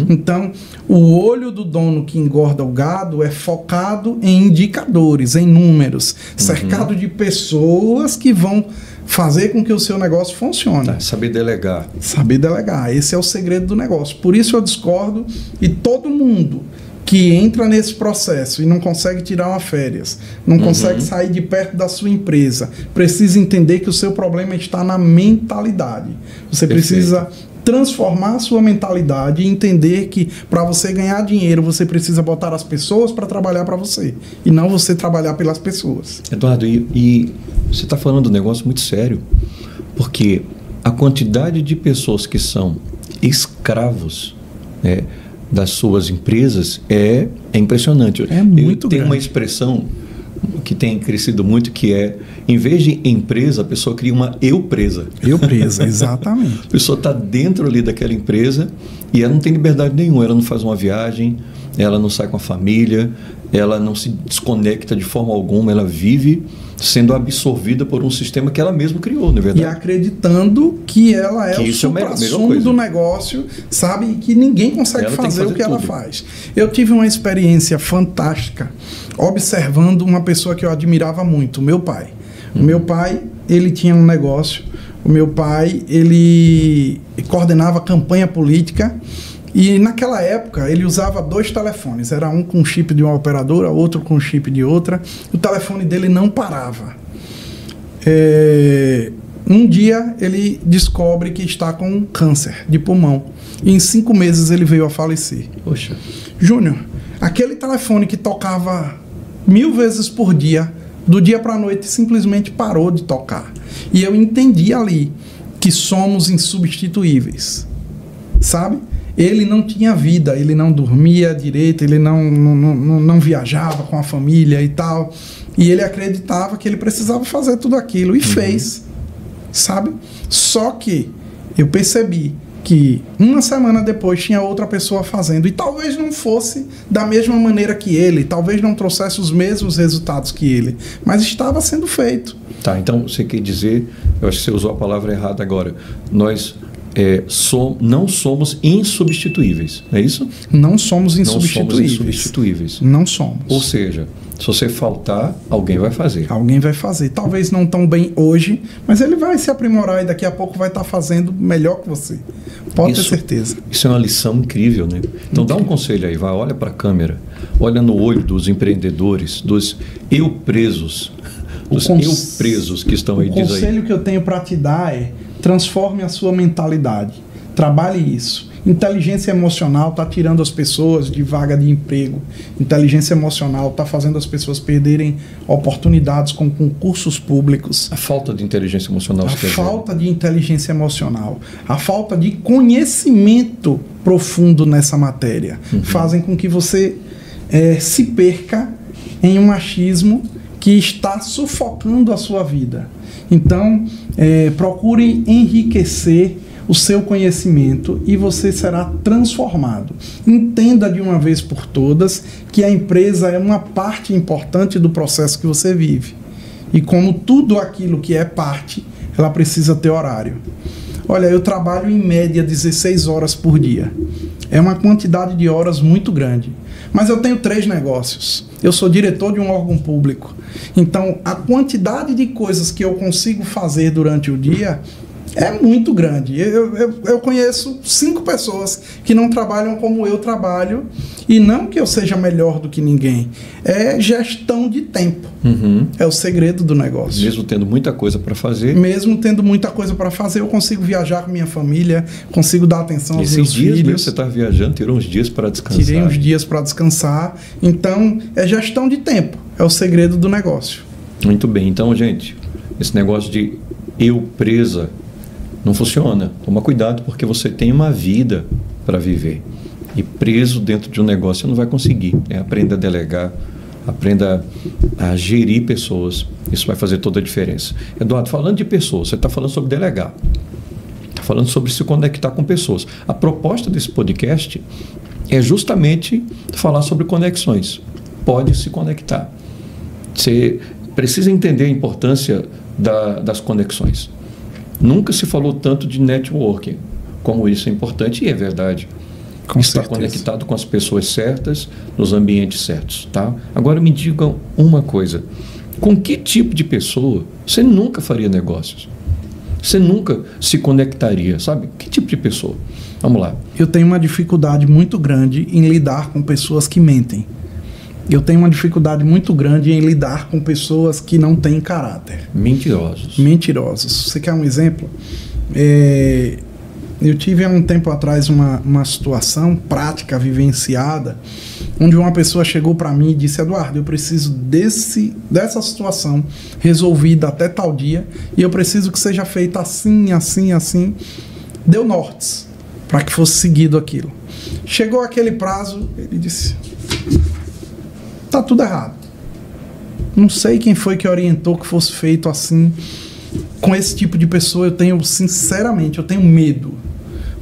Então, o olho do dono que engorda o gado é focado em indicadores, em números, cercado de pessoas que vão fazer com que o seu negócio funcione. Saber delegar. Saber delegar. Esse é o segredo do negócio. Por isso eu discordo, e todo mundo que entra nesse processo e não consegue tirar uma férias, não consegue sair de perto da sua empresa, precisa entender que o seu problema está na mentalidade. Você precisa transformar a sua mentalidade e entender que para você ganhar dinheiro, você precisa botar as pessoas para trabalhar para você e não você trabalhar pelas pessoas. Eduardo, e você está falando de um negócio muito sério, porque a quantidade de pessoas que são escravos das suas empresas é impressionante. É muito Tem grande. uma expressão que tem crescido muito, que é, em vez de empresa, a pessoa cria uma eu-presa. Eu-presa, exatamente. A pessoa está dentro ali daquela empresa e ela não tem liberdade nenhuma, ela não faz uma viagem, ela não sai com a família, ela não se desconecta de forma alguma, ela vive sendo absorvida por um sistema que ela mesma criou, não é verdade? E acreditando que ela é Que o isso é a melhor supra-sumo coisa. do negócio, sabe? E que ninguém consegue Ela tem que fazer o fazer que ela tudo. faz. Eu tive uma experiência fantástica observando uma pessoa que eu admirava muito, o meu pai. O meu pai, ele tinha um negócio. O meu pai, ele coordenava campanha política. E naquela época ele usava 2 telefones, era um com chip de uma operadora, outro com chip de outra. O telefone dele não parava. Um dia ele descobre que está com câncer de pulmão. E em 5 meses ele veio a falecer. Poxa, Júnior, aquele telefone que tocava 1000 vezes por dia, do dia para a noite simplesmente parou de tocar. E eu entendi ali que somos insubstituíveis, sabe? Ele não tinha vida, ele não dormia direito, ele não viajava com a família e tal. E ele acreditava que ele precisava fazer tudo aquilo e fez, sabe? Só que eu percebi que uma semana depois tinha outra pessoa fazendo, e talvez não fosse da mesma maneira que ele, talvez não trouxesse os mesmos resultados que ele, mas estava sendo feito. tá, então você quer dizer, eu acho que você usou a palavra errada agora, nós não somos insubstituíveis, é isso? Não somos insubstituíveis. Não somos insubstituíveis. Não somos. Ou seja, se você faltar, alguém vai fazer. Alguém vai fazer. Talvez não tão bem hoje, mas ele vai se aprimorar e daqui a pouco vai estar fazendo melhor que você. Pode ter certeza. Isso é uma lição incrível, né? Então dá um conselho aí, vai, olha para a câmera, olha no olho dos empreendedores, dos eu-presos, dos eu-presos que estão aí, diz aí. O conselho que eu tenho para te dar é: transforme a sua mentalidade. Trabalhe isso. Inteligência emocional está tirando as pessoas de vaga de emprego. Inteligência emocional está fazendo as pessoas perderem oportunidades com concursos públicos. A falta de inteligência emocional. A falta de inteligência emocional, a falta de conhecimento profundo nessa matéria fazem com que você se perca em um achismo que está sufocando a sua vida. Então, procure enriquecer o seu conhecimento e você será transformado. Entenda de uma vez por todas que a empresa é uma parte importante do processo que você vive. E como tudo aquilo que é parte, ela precisa ter horário. Olha, eu trabalho em média 16 horas por dia. É uma quantidade de horas muito grande. Mas eu tenho 3 negócios. Eu sou diretor de um órgão público. Então, a quantidade de coisas que eu consigo fazer durante o dia é muito grande. Eu conheço 5 pessoas que não trabalham como eu trabalho, e não que eu seja melhor do que ninguém. É gestão de tempo. É o segredo do negócio. Mesmo tendo muita coisa para fazer. Mesmo tendo muita coisa para fazer, eu consigo viajar com minha família, consigo dar atenção aos meus dias filhos. Mesmo você está viajando, tirou uns dias para descansar. Tirei uns dias para descansar. Então, é gestão de tempo. É o segredo do negócio. Muito bem. Então, gente, esse negócio de eu presa não funciona. Toma cuidado, porque você tem uma vida para viver. E preso dentro de um negócio você não vai conseguir. Aprenda a delegar, aprenda a gerir pessoas. Isso vai fazer toda a diferença. Eduardo, falando de pessoas, você está falando sobre delegar. Está falando sobre se conectar com pessoas. A proposta desse podcast é justamente falar sobre conexões. Pode se conectar. Você precisa entender a importância das conexões. Nunca se falou tanto de networking como isso é importante, e é verdade. Com Estar certeza. conectado com as pessoas certas, nos ambientes certos, tá? Agora me digam uma coisa: com que tipo de pessoa você nunca faria negócios? Você nunca se conectaria, sabe? Que tipo de pessoa? Vamos lá. Eu tenho uma dificuldade muito grande em lidar com pessoas que mentem. Eu tenho uma dificuldade muito grande em lidar com pessoas que não têm caráter. Mentirosos. Mentirosos. Você quer um exemplo? Eu tive há um tempo atrás uma situação prática, vivenciada, onde uma pessoa chegou para mim e disse: Eduardo, eu preciso dessa situação resolvida até tal dia, e eu preciso que seja feita assim, assim, assim. Deu nortes. para que fosse seguido aquilo. Chegou aquele prazo, ele disse: tá tudo errado. Não sei quem foi que orientou que fosse feito assim. Com esse tipo de pessoa, sinceramente, eu tenho medo.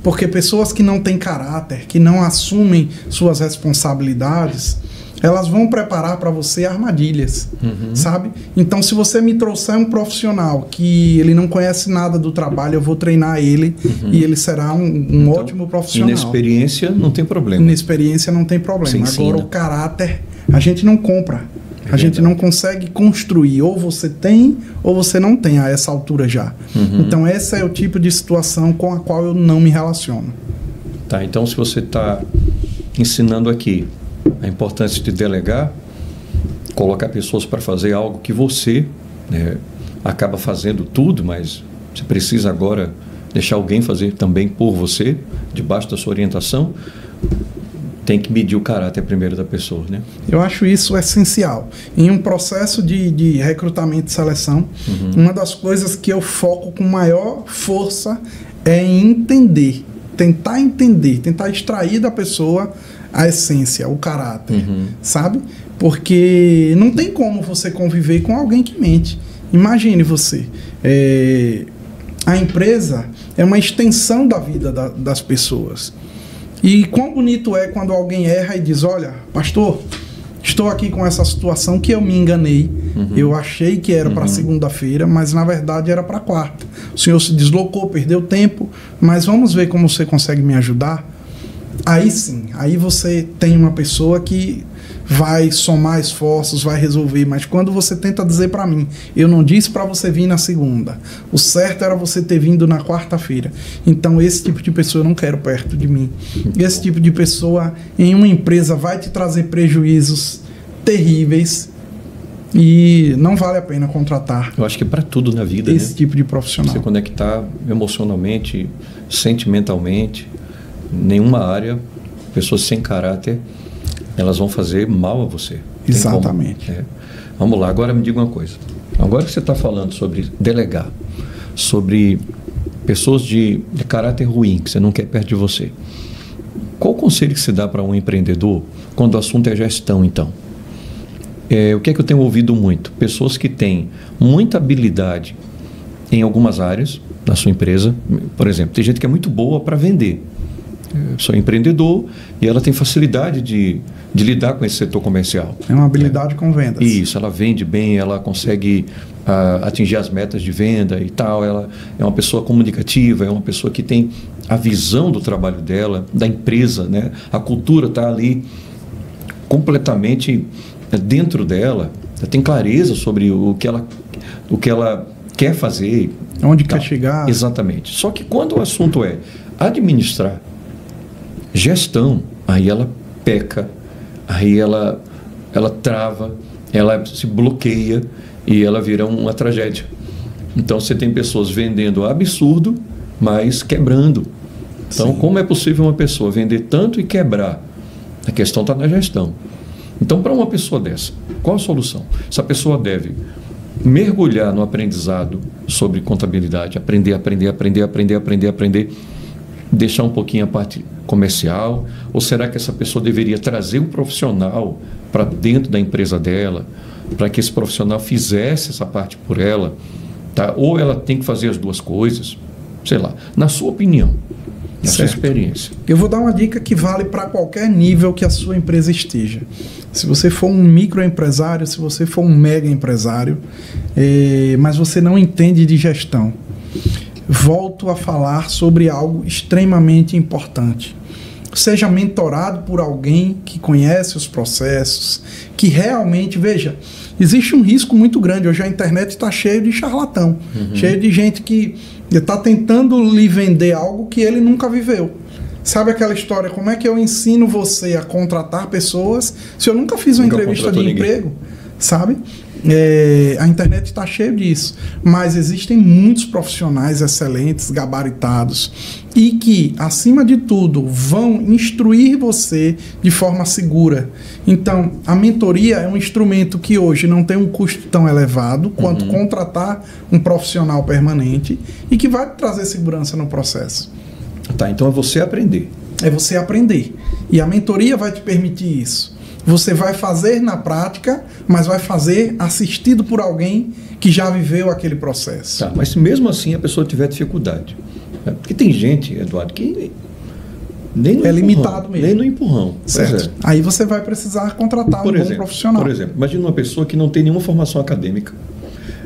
Porque pessoas que não têm caráter, que não assumem suas responsabilidades, elas vão preparar para você armadilhas, sabe? Então, se você me trouxer um profissional que ele não conhece nada do trabalho, eu vou treinar ele e ele será um ótimo profissional. Inexperiência não tem problema. Inexperiência não tem problema. Agora, o caráter, a gente não compra. A gente não consegue construir. Ou você tem, ou você não tem a essa altura já. Então, esse é o tipo de situação com a qual eu não me relaciono. Tá, então se você está ensinando aqui a importância de delegar, colocar pessoas para fazer algo que você, né, acaba fazendo tudo, mas você precisa agora deixar alguém fazer também por você, debaixo da sua orientação, tem que medir o caráter primeiro da pessoa, né? Eu acho isso essencial. Em um processo de recrutamento e seleção, uma das coisas que eu foco com maior força é em entender, tentar extrair da pessoa a essência, o caráter, sabe? Porque não tem como você conviver com alguém que mente. Imagine você, a empresa é uma extensão da vida das pessoas. E quão bonito é quando alguém erra e diz: olha, pastor, estou aqui com essa situação que eu me enganei. Eu achei que era para segunda-feira, mas na verdade era para quarta. O senhor se deslocou, perdeu tempo, mas vamos ver como você consegue me ajudar. Aí sim, aí você tem uma pessoa que vai somar esforços, vai resolver. Mas quando você tenta dizer para mim: eu não disse para você vir na segunda, o certo era você ter vindo na quarta-feira. Então esse tipo de pessoa eu não quero perto de mim. Esse tipo de pessoa em uma empresa vai te trazer prejuízos terríveis e não vale a pena contratar. Eu acho que para tudo na vida, esse tipo de profissional. Se conectar emocionalmente, sentimentalmente, nenhuma área, pessoas sem caráter, elas vão fazer mal a você. Exatamente. Vamos lá, agora me diga uma coisa. Agora que você está falando sobre delegar, sobre pessoas de caráter ruim, que você não quer perto de você, qual o conselho que você dá para um empreendedor quando o assunto é gestão, então? O que é que eu tenho ouvido muito? Pessoas que têm muita habilidade em algumas áreas da sua empresa. Por exemplo, tem gente que é muito boa para vender. Sou empreendedor e ela tem facilidade de lidar com esse setor comercial. É uma habilidade com vendas. Isso, ela vende bem, ela consegue atingir as metas de venda e tal. Ela é uma pessoa comunicativa, é uma pessoa que tem a visão do trabalho dela, da empresa, né? A cultura está ali completamente dentro dela. Ela tem clareza sobre o que ela quer fazer. Onde quer chegar. Exatamente. Só que quando o assunto é administrar, gestão, aí ela peca, aí ela trava, ela se bloqueia e ela vira uma tragédia. Então você tem pessoas vendendo absurdo, mas quebrando. Então, sim, como é possível uma pessoa vender tanto e quebrar? A questão está na gestão. Então, para uma pessoa dessa, qual a solução? Essa pessoa deve mergulhar no aprendizado sobre contabilidade, aprender, deixar um pouquinho a parte comercial, ou será que essa pessoa deveria trazer um profissional para dentro da empresa dela, para que esse profissional fizesse essa parte por ela, tá? Ou ela tem que fazer as duas coisas, sei lá, na sua opinião, na sua experiência. Eu vou dar uma dica que vale para qualquer nível que a sua empresa esteja. Se você for um microempresário, se você for um mega empresário, mas você não entende de gestão, volto a falar sobre algo extremamente importante. Seja mentorado por alguém que conhece os processos, que realmente, veja, existe um risco muito grande. Hoje a internet está cheia de charlatão, cheia de gente que está tentando lhe vender algo que ele nunca viveu. Sabe aquela história, como é que eu ensino você a contratar pessoas se eu nunca fiz uma entrevista de emprego? Sabe? A internet está cheia disso, mas existem muitos profissionais excelentes, gabaritados e que, acima de tudo, vão instruir você de forma segura. Então, a mentoria é um instrumento que hoje não tem um custo tão elevado quanto contratar um profissional permanente e que vai trazer segurança no processo. Tá, então é você aprender. É você aprender. E a mentoria vai te permitir isso. Você vai fazer na prática, mas vai fazer assistido por alguém que já viveu aquele processo. Tá, mas se mesmo assim a pessoa tiver dificuldade, né? Porque tem gente, Eduardo, que nem no limitado mesmo. Nem no empurrão. Certo. Aí você vai precisar contratar um bom profissional. Por exemplo, imagina uma pessoa que não tem nenhuma formação acadêmica,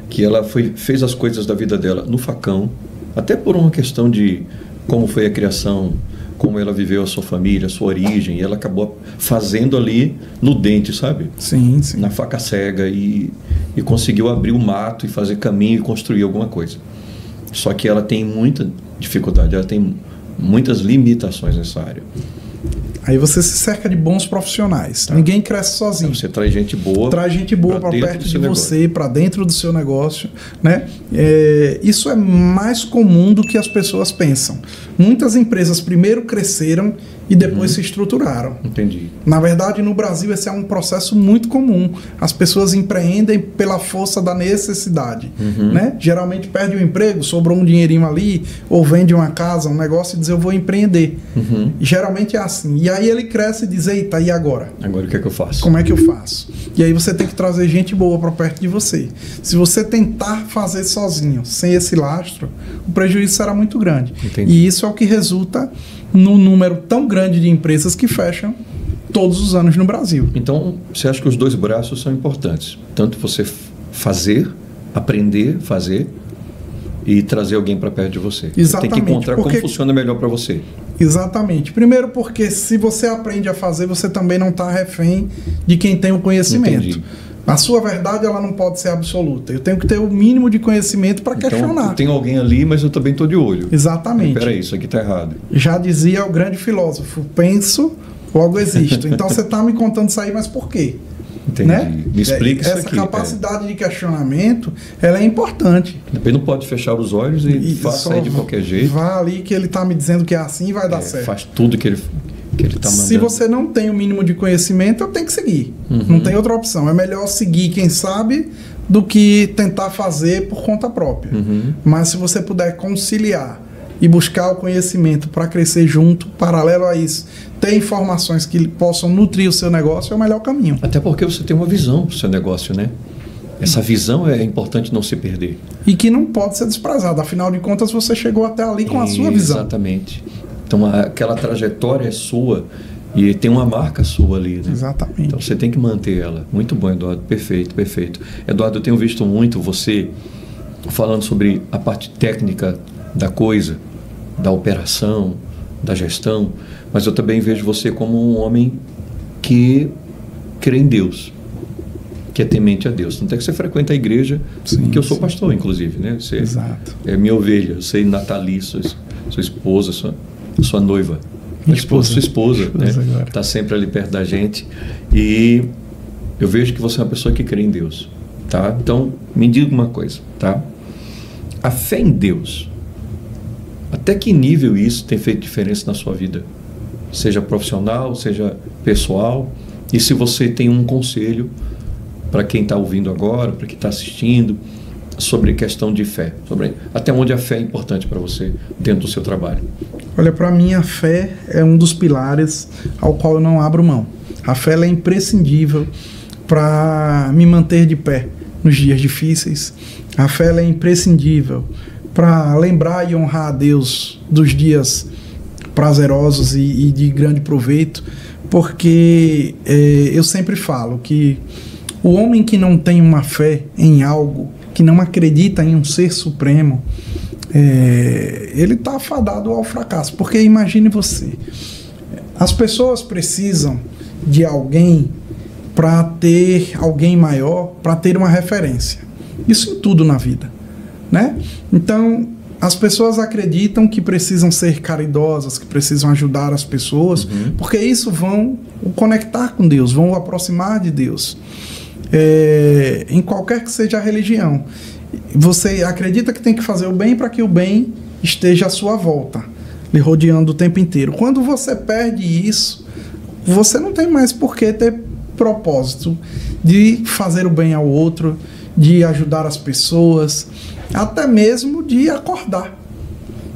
que ela fez as coisas da vida dela no facão, até por uma questão de como foi a criação, como ela viveu a sua família, a sua origem, e ela acabou fazendo ali no dente, sabe? Sim, sim. Na faca cega, e conseguiu abrir o mato e fazer caminho e construir alguma coisa. Só que ela tem muita dificuldade, ela tem muitas limitações nessa área. Aí você se cerca de bons profissionais. Tá. Ninguém cresce sozinho. Você traz gente boa. Traz gente boa para perto de você, para dentro do seu negócio, né? Isso é mais comum do que as pessoas pensam. Muitas empresas primeiro cresceram e depois se estruturaram. Entendi. Na verdade, no Brasil, esse é um processo muito comum. As pessoas empreendem pela força da necessidade, né? Geralmente perde o emprego, sobrou um dinheirinho ali, ou vende uma casa, um negócio e diz, eu vou empreender. Geralmente é assim. E aí ele cresce e diz, eita, e agora? Agora o que é que eu faço? Como é que eu faço? E aí você tem que trazer gente boa para perto de você. Se você tentar fazer sozinho, sem esse lastro, o prejuízo será muito grande. Entendi. E isso é o que resulta no número tão grande de empresas que fecham todos os anos no Brasil. Então, você acha que os dois braços são importantes? Tanto você fazer, aprender, fazer e trazer alguém para perto de você. Exatamente. Você tem que encontrar como funciona melhor para você. Exatamente. Primeiro porque se você aprende a fazer, você também não está refém de quem tem o conhecimento. Entendi. A sua verdade ela não pode ser absoluta. Eu tenho que ter o mínimo de conhecimento para questionar. Eu tenho alguém ali, mas eu também estou de olho. Exatamente. Peraí, isso aqui está errado. Já dizia o grande filósofo, penso, logo existo. Então você está me contando isso aí, mas por quê? Entendi. Né? Me explica isso aqui. Essa capacidade de questionamento, ela é importante. Ele não pode fechar os olhos e faça aí de qualquer jeito. Vá ali que ele está me dizendo que é assim e vai dar certo. Faz tudo que ele está mandando. Se você não tem o mínimo de conhecimento, eu tenho que seguir. Não tem outra opção. É melhor seguir quem sabe do que tentar fazer por conta própria. Mas se você puder conciliar e buscar o conhecimento para crescer junto, paralelo a isso, ter informações que possam nutrir o seu negócio, é o melhor caminho. Até porque você tem uma visão para o seu negócio, né? Essa visão é importante não se perder. E que não pode ser desprezada. Afinal de contas, você chegou até ali com a sua visão. Exatamente. Então, aquela trajetória é sua e tem uma marca sua ali, né? Exatamente. Então, você tem que manter ela. Muito bom, Eduardo. Perfeito, perfeito. Eduardo, eu tenho visto muito você falando sobre a parte técnica da coisa, da operação, da gestão, mas eu também vejo você como um homem que crê em Deus, que é temente a Deus. Tanto é que você frequenta a igreja, que eu sou pastor, inclusive, né? Você Exato. É minha ovelha, eu sei Nathalie, sua esposa, sua noiva. Sua esposa, né? Está sempre ali perto da gente. E eu vejo que você é uma pessoa que crê em Deus, tá? Então, me diga uma coisa, tá? A fé em Deus, até que nível isso tem feito diferença na sua vida? Seja profissional, seja pessoal. E se você tem um conselho para quem está ouvindo agora, para quem está assistindo, sobre questão de fé, sobre até onde a fé é importante para você dentro do seu trabalho. Olha, para mim a fé é um dos pilares ao qual eu não abro mão. A fé ela é imprescindível para me manter de pé nos dias difíceis. A fé ela é imprescindível para lembrar e honrar a Deus dos dias prazerosos e de grande proveito, porque eu sempre falo que o homem que não tem uma fé em algo, que não acredita em um ser supremo, ele está afadado ao fracasso. Porque imagine você, as pessoas precisam de alguém para ter alguém maior, para ter uma referência. Isso em tudo na vida, né? Então, as pessoas acreditam que precisam ser caridosas, que precisam ajudar as pessoas, porque isso vão o conectar com Deus, vão o aproximar de Deus. Em qualquer que seja a religião, você acredita que tem que fazer o bem para que o bem esteja à sua volta, lhe rodeando o tempo inteiro. Quando você perde isso, você não tem mais por que ter propósito de fazer o bem ao outro, de ajudar as pessoas, até mesmo de acordar.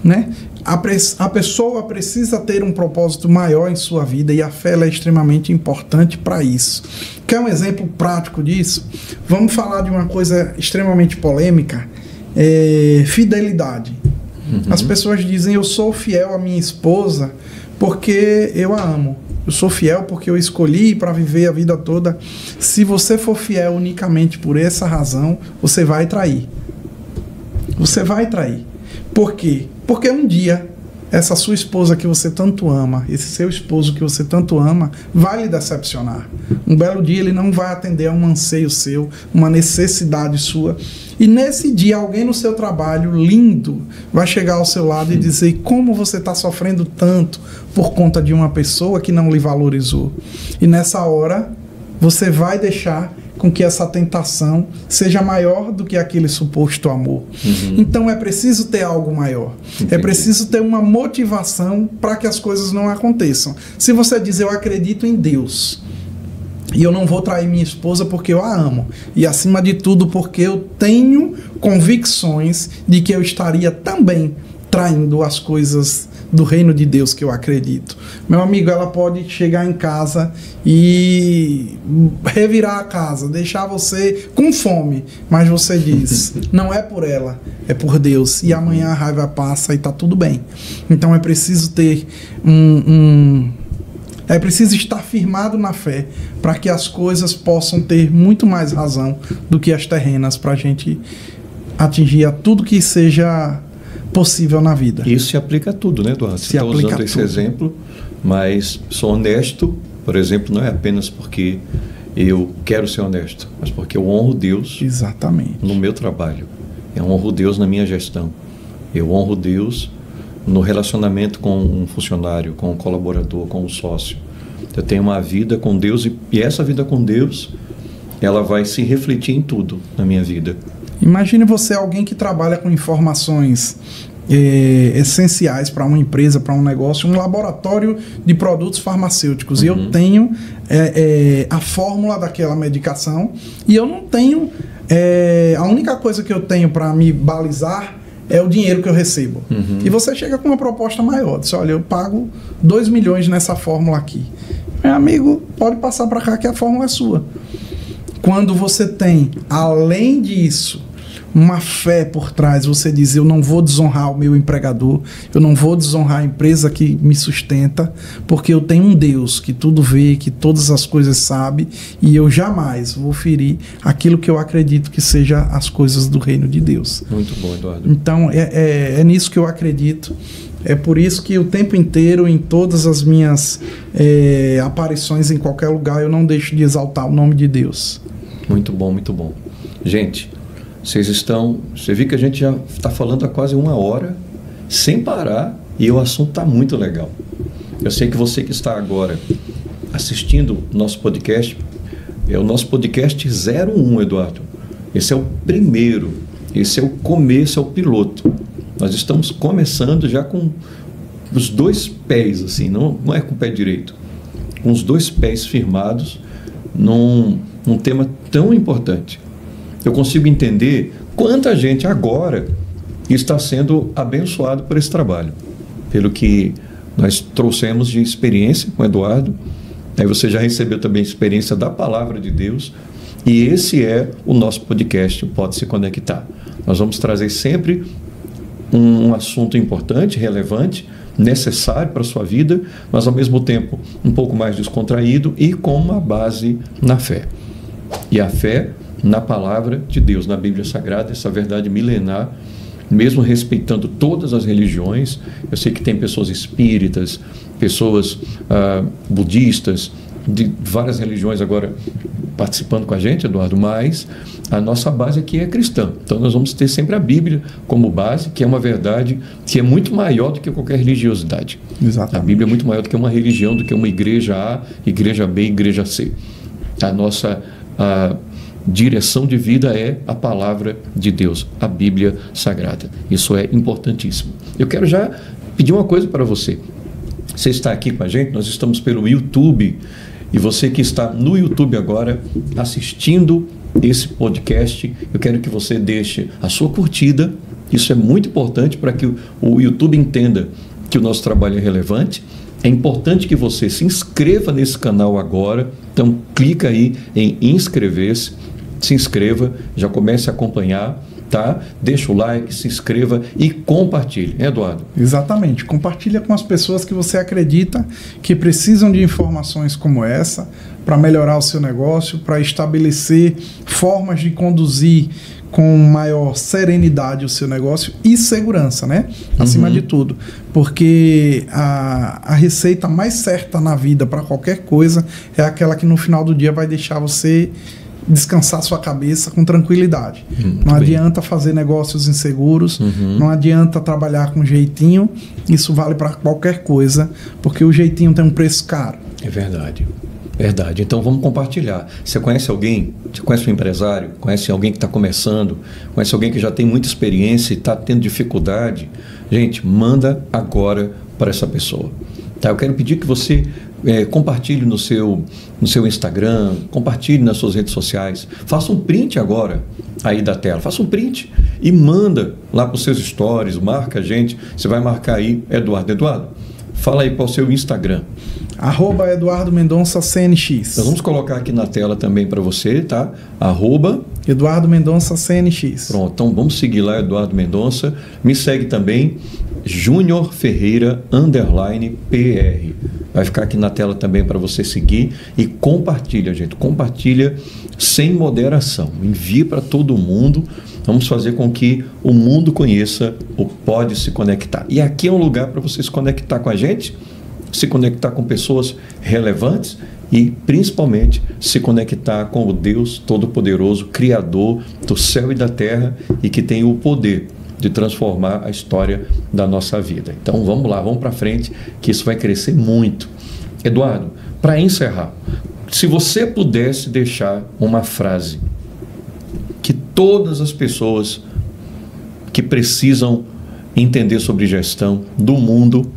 né? A pessoa precisa ter um propósito maior em sua vida e a fé ela é extremamente importante para isso. Quer um exemplo prático disso? Vamos falar de uma coisa extremamente polêmica, fidelidade. As pessoas dizem, eu sou fiel à minha esposa porque eu a amo. Eu sou fiel porque eu escolhi para viver a vida toda. Se você for fiel unicamente por essa razão, você vai trair. Você vai trair. Por quê? Porque um dia, essa sua esposa que você tanto ama, esse seu esposo que você tanto ama, vai lhe decepcionar. Um belo dia ele não vai atender a um anseio seu, uma necessidade sua. E nesse dia, alguém no seu trabalho, lindo, vai chegar ao seu lado e dizer como você está sofrendo tanto por conta de uma pessoa que não lhe valorizou. E nessa hora, você vai deixar com que essa tentação seja maior do que aquele suposto amor. Então é preciso ter algo maior. Entendi. É preciso ter uma motivação para que as coisas não aconteçam. Se você diz, eu acredito em Deus, e eu não vou trair minha esposa porque eu a amo, e acima de tudo porque eu tenho convicções de que eu estaria também traindo as coisas do reino de Deus que eu acredito. Meu amigo, ela pode chegar em casa e revirar a casa, deixar você com fome, mas você diz, não é por ela, é por Deus, e amanhã a raiva passa e tá tudo bem. Então é preciso ter é preciso estar firmado na fé para que as coisas possam ter muito mais razão do que as terrenas, para a gente atingir a tudo que seja possível na vida. Isso se aplica a tudo, né, Eduardo? Você está usando esse exemplo, mas sou honesto, por exemplo, não é apenas porque eu quero ser honesto, mas porque eu honro Deus. Exatamente. No meu trabalho. Eu honro Deus na minha gestão. Eu honro Deus no relacionamento com um funcionário, com um colaborador, com um sócio. Eu tenho uma vida com Deus e essa vida com Deus, ela vai se refletir em tudo na minha vida. Imagine você alguém que trabalha com informações essenciais para uma empresa, para um negócio, um laboratório de produtos farmacêuticos. E eu tenho a fórmula daquela medicação e eu não tenho... a única coisa que eu tenho para me balizar é o dinheiro que eu recebo. E você chega com uma proposta maior. Diz, olha, eu pago 2 milhões nessa fórmula aqui. Meu amigo, pode passar para cá que a fórmula é sua. Quando você tem, além disso, uma fé por trás, você diz, eu não vou desonrar o meu empregador, eu não vou desonrar a empresa que me sustenta, porque eu tenho um Deus que tudo vê, que todas as coisas sabe, e eu jamais vou ferir aquilo que eu acredito que seja as coisas do reino de Deus. Muito bom, Eduardo. Então, é nisso que eu acredito. É por isso que o tempo inteiro, em todas as minhas aparições em qualquer lugar, eu não deixo de exaltar o nome de Deus. Muito bom, muito bom. Gente, você viu que a gente já está falando há quase 1 hora, sem parar, e o assunto está muito legal. Eu sei que você que está agora assistindo o nosso podcast, é o nosso podcast 01, Eduardo. Esse é o primeiro, esse é o começo, é o piloto. Nós estamos começando já com os 2 pés, assim, não é com o pé direito, com os 2 pés firmados num tema tão importante. Eu consigo entender quanta gente agora está sendo abençoado por esse trabalho, pelo que nós trouxemos de experiência com o Eduardo. Aí você já recebeu também a experiência da Palavra de Deus, e esse é o nosso podcast, Pode Se Conectar. Nós vamos trazer sempre um assunto importante, relevante, necessário para a sua vida, mas ao mesmo tempo um pouco mais descontraído e com uma base na fé. E a fé na Palavra de Deus, na Bíblia Sagrada, essa verdade milenar, mesmo respeitando todas as religiões. Eu sei que tem pessoas espíritas, pessoas budistas, de várias religiões agora participando com a gente, Eduardo, mas a nossa base aqui é cristã. Então nós vamos ter sempre a Bíblia como base, que é uma verdade que é muito maior do que qualquer religiosidade. Exatamente. A Bíblia é muito maior do que uma religião, do que uma igreja A, igreja B, igreja C. A nossa direção de vida é a Palavra de Deus, a Bíblia Sagrada. Isso é importantíssimo. Eu quero já pedir uma coisa para você. Você está aqui com a gente, nós estamos pelo YouTube, e você que está no YouTube agora assistindo esse podcast, eu quero que você deixe a sua curtida, Isso é muito importante para que o YouTube entenda que o nosso trabalho é relevante. É importante que você se inscreva nesse canal agora. Então, clica aí em inscrever-se, se inscreva, já comece a acompanhar, tá? Deixa o like, se inscreva e compartilhe, Eduardo? Exatamente. Compartilha com as pessoas que você acredita que precisam de informações como essa para melhorar o seu negócio, para estabelecer formas de conduzir com maior serenidade o seu negócio e segurança, né? Acima de tudo. Porque a receita mais certa na vida para qualquer coisa é aquela que no final do dia vai deixar você descansar sua cabeça com tranquilidade. Não adianta fazer negócios inseguros, não adianta trabalhar com jeitinho, isso vale para qualquer coisa, porque o jeitinho tem um preço caro. É verdade. Verdade. Então vamos compartilhar. Você conhece alguém? Você conhece um empresário? Conhece alguém que está começando? Conhece alguém que já tem muita experiência e está tendo dificuldade? Gente, manda agora para essa pessoa. Tá? Eu quero pedir que você compartilhe no seu Instagram, compartilhe nas suas redes sociais. Faça um print agora aí da tela. Faça um print e manda lá para os seus stories. Marca a gente. Você vai marcar aí, Eduardo. Eduardo, fala aí para o seu Instagram. @Eduardo Mendonça CNX. Nós vamos colocar aqui na tela também para você, tá? Eduardo Mendonça CNX. Pronto, então vamos seguir lá, Eduardo Mendonça. Me segue também, Júnior Ferreira _PR. Vai ficar aqui na tela também para você seguir e compartilha, gente. Compartilha sem moderação. Envie para todo mundo. Vamos fazer com que o mundo conheça o Pode Se Conectar. E aqui é um lugar para você se conectar com a gente, se conectar com pessoas relevantes e, principalmente, se conectar com o Deus Todo-Poderoso, Criador do céu e da terra e que tem o poder de transformar a história da nossa vida. Então, vamos lá, vamos para frente, que isso vai crescer muito. Eduardo, para encerrar, se você pudesse deixar uma frase que todas as pessoas que precisam entender sobre gestão do mundo,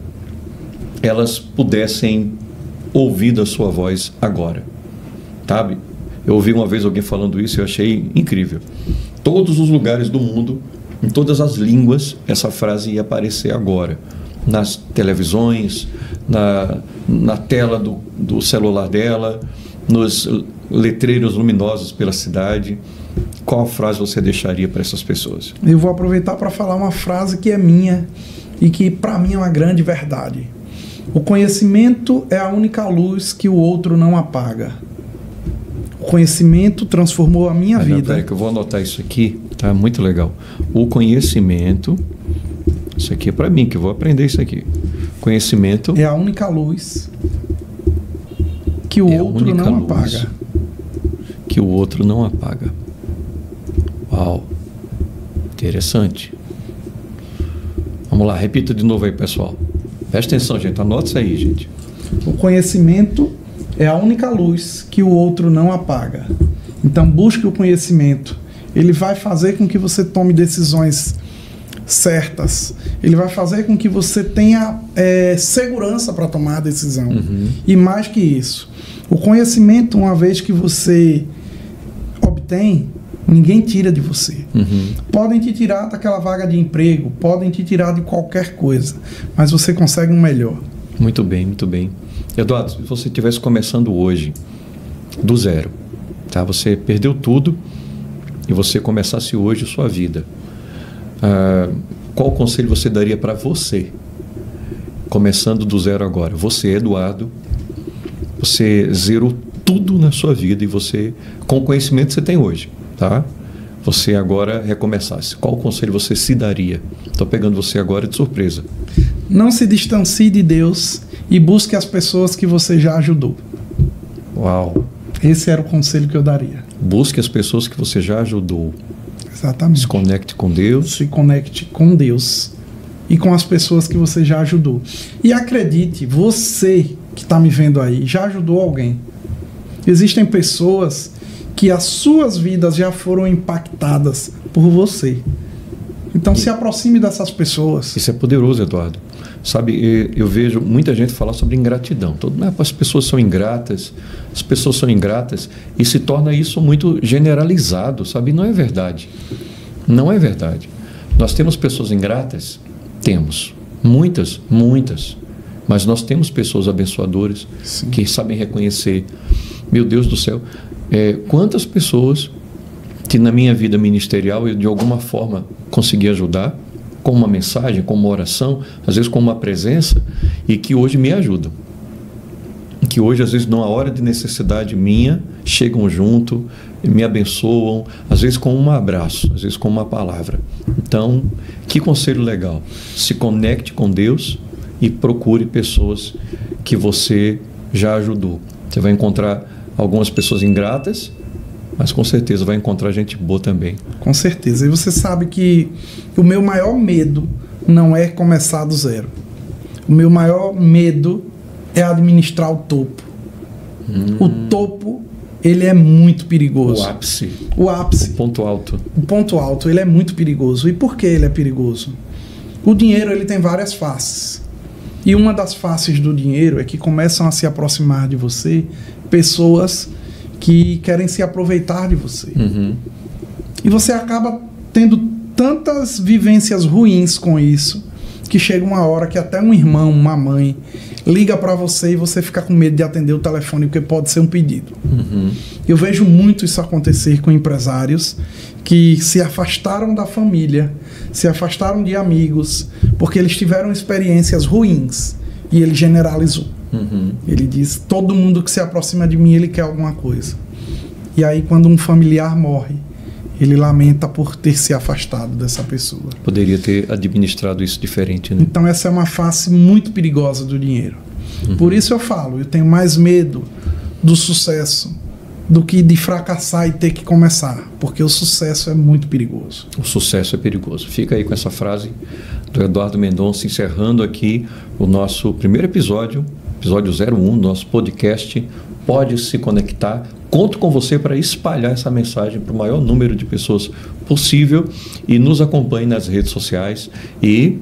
elas pudessem ouvir da sua voz agora, sabe? Eu ouvi uma vez alguém falando isso e eu achei incrível. Todos os lugares do mundo, em todas as línguas, essa frase ia aparecer agora. Nas televisões, na tela do celular dela, nos letreiros luminosos pela cidade. Qual frase você deixaria para essas pessoas? Eu vou aproveitar para falar uma frase que é minha e que para mim é uma grande verdade. O conhecimento é a única luz que o outro não apaga. O conhecimento transformou a minha vida. Peraí que eu vou anotar isso aqui, tá? Muito legal. O conhecimento, isso aqui é para mim, que eu vou aprender isso aqui. Conhecimento é a única luz que o outro não apaga. Que o outro não apaga. Uau, interessante. Vamos lá, repita de novo aí, pessoal. Presta atenção, gente. Anota isso aí, gente. O conhecimento é a única luz que o outro não apaga. Então, busque o conhecimento. Ele vai fazer com que você tome decisões certas. Ele vai fazer com que você tenha segurança para tomar a decisão. E mais que isso, o conhecimento, uma vez que você obtém, ninguém tira de você. Podem te tirar daquela vaga de emprego, podem te tirar de qualquer coisa, mas você consegue um melhor. Muito bem, muito bem. Eduardo, se você estivesse começando hoje, do zero, tá? Você perdeu tudo e você começasse hoje a sua vida, qual conselho você daria para você, começando do zero agora? Você, Eduardo, você zerou tudo na sua vida e você, com o conhecimento que você tem hoje, tá? Você agora recomeçasse. Qual conselho você se daria? Estou pegando você agora de surpresa. Não se distancie de Deus e busque as pessoas que você já ajudou. Uau! Esse era o conselho que eu daria. Busque as pessoas que você já ajudou. Exatamente. Se conecte com Deus. Se conecte com Deus e com as pessoas que você já ajudou. E acredite, você que está me vendo aí já ajudou alguém. Existem pessoas que as suas vidas já foram impactadas por você. Então se aproxime dessas pessoas. Isso é poderoso, Eduardo. Sabe, eu vejo muita gente falar sobre ingratidão. As pessoas são ingratas, e se torna isso muito generalizado, sabe? Não é verdade. Não é verdade. Nós temos pessoas ingratas? Temos. Muitas. Mas nós temos pessoas abençoadoras. Sim. Que sabem reconhecer. Meu Deus do céu, quantas pessoas que na minha vida ministerial eu de alguma forma consegui ajudar, com uma mensagem, com uma oração, às vezes com uma presença, e que hoje me ajudam. Que hoje, às vezes, numa hora de necessidade minha, chegam junto, me abençoam, às vezes com um abraço, às vezes com uma palavra. Então, que conselho legal. Se conecte com Deus e procure pessoas que você já ajudou. Você vai encontrar algumas pessoas ingratas, mas com certeza vai encontrar gente boa também. Com certeza. E você sabe que o meu maior medo não é começar do zero. O meu maior medo é administrar o topo. O topo, ele é muito perigoso. O ápice. O ápice. O ponto alto. O ponto alto, ele é muito perigoso. E por que ele é perigoso? O dinheiro, ele tem várias faces. E uma das faces do dinheiro é que começam a se aproximar de você pessoas que querem se aproveitar de você. E você acaba tendo tantas vivências ruins com isso, que chega uma hora que até um irmão, uma mãe, liga para você e você fica com medo de atender o telefone, porque pode ser um pedido. Eu vejo muito isso acontecer com empresários que se afastaram da família, se afastaram de amigos, porque eles tiveram experiências ruins, e ele generalizou. Ele diz, todo mundo que se aproxima de mim, ele quer alguma coisa. E aí, quando um familiar morre, ele lamenta por ter se afastado dessa pessoa. Poderia ter administrado isso diferente, né? Então, essa é uma face muito perigosa do dinheiro. Por isso eu falo, eu tenho mais medo do sucesso do que de fracassar e ter que começar, porque o sucesso é muito perigoso. O sucesso é perigoso. Fica aí com essa frase do Eduardo Mendonça, encerrando aqui o nosso primeiro episódio 01 do nosso podcast. Pode se conectar. Conto com você para espalhar essa mensagem para o maior número de pessoas possível e nos acompanhe nas redes sociais. E,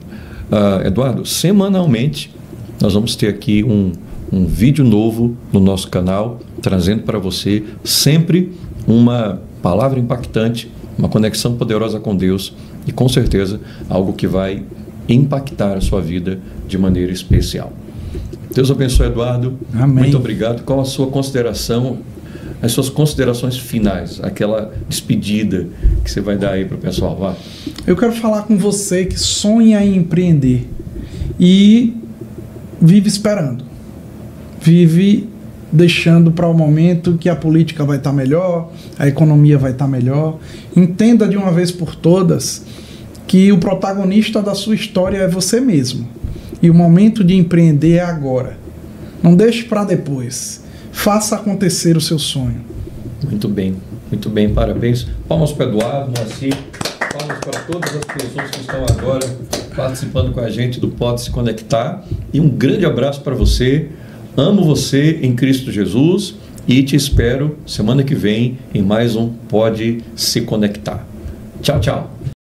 Eduardo, semanalmente nós vamos ter aqui um vídeo novo no nosso canal, trazendo para você sempre uma palavra impactante, uma conexão poderosa com Deus e, com certeza, algo que vai impactar a sua vida de maneira especial. Deus abençoe, Eduardo. Amém. Muito obrigado. Qual a sua consideração, as suas considerações finais, aquela despedida que você vai dar aí para o pessoal? Vá. Eu quero falar com você que sonha em empreender e vive esperando. Vive deixando para o momento que a política vai estar melhor, a economia vai estar melhor. Entenda de uma vez por todas que o protagonista da sua história é você mesmo. E o momento de empreender é agora. Não deixe para depois. Faça acontecer o seu sonho. Muito bem, parabéns. Palmas para o Eduardo, Moacir. Palmas para todas as pessoas que estão agora participando com a gente do Pode Se Conectar. E um grande abraço para você. Amo você em Cristo Jesus e te espero semana que vem em mais um Pode Se Conectar. Tchau, tchau.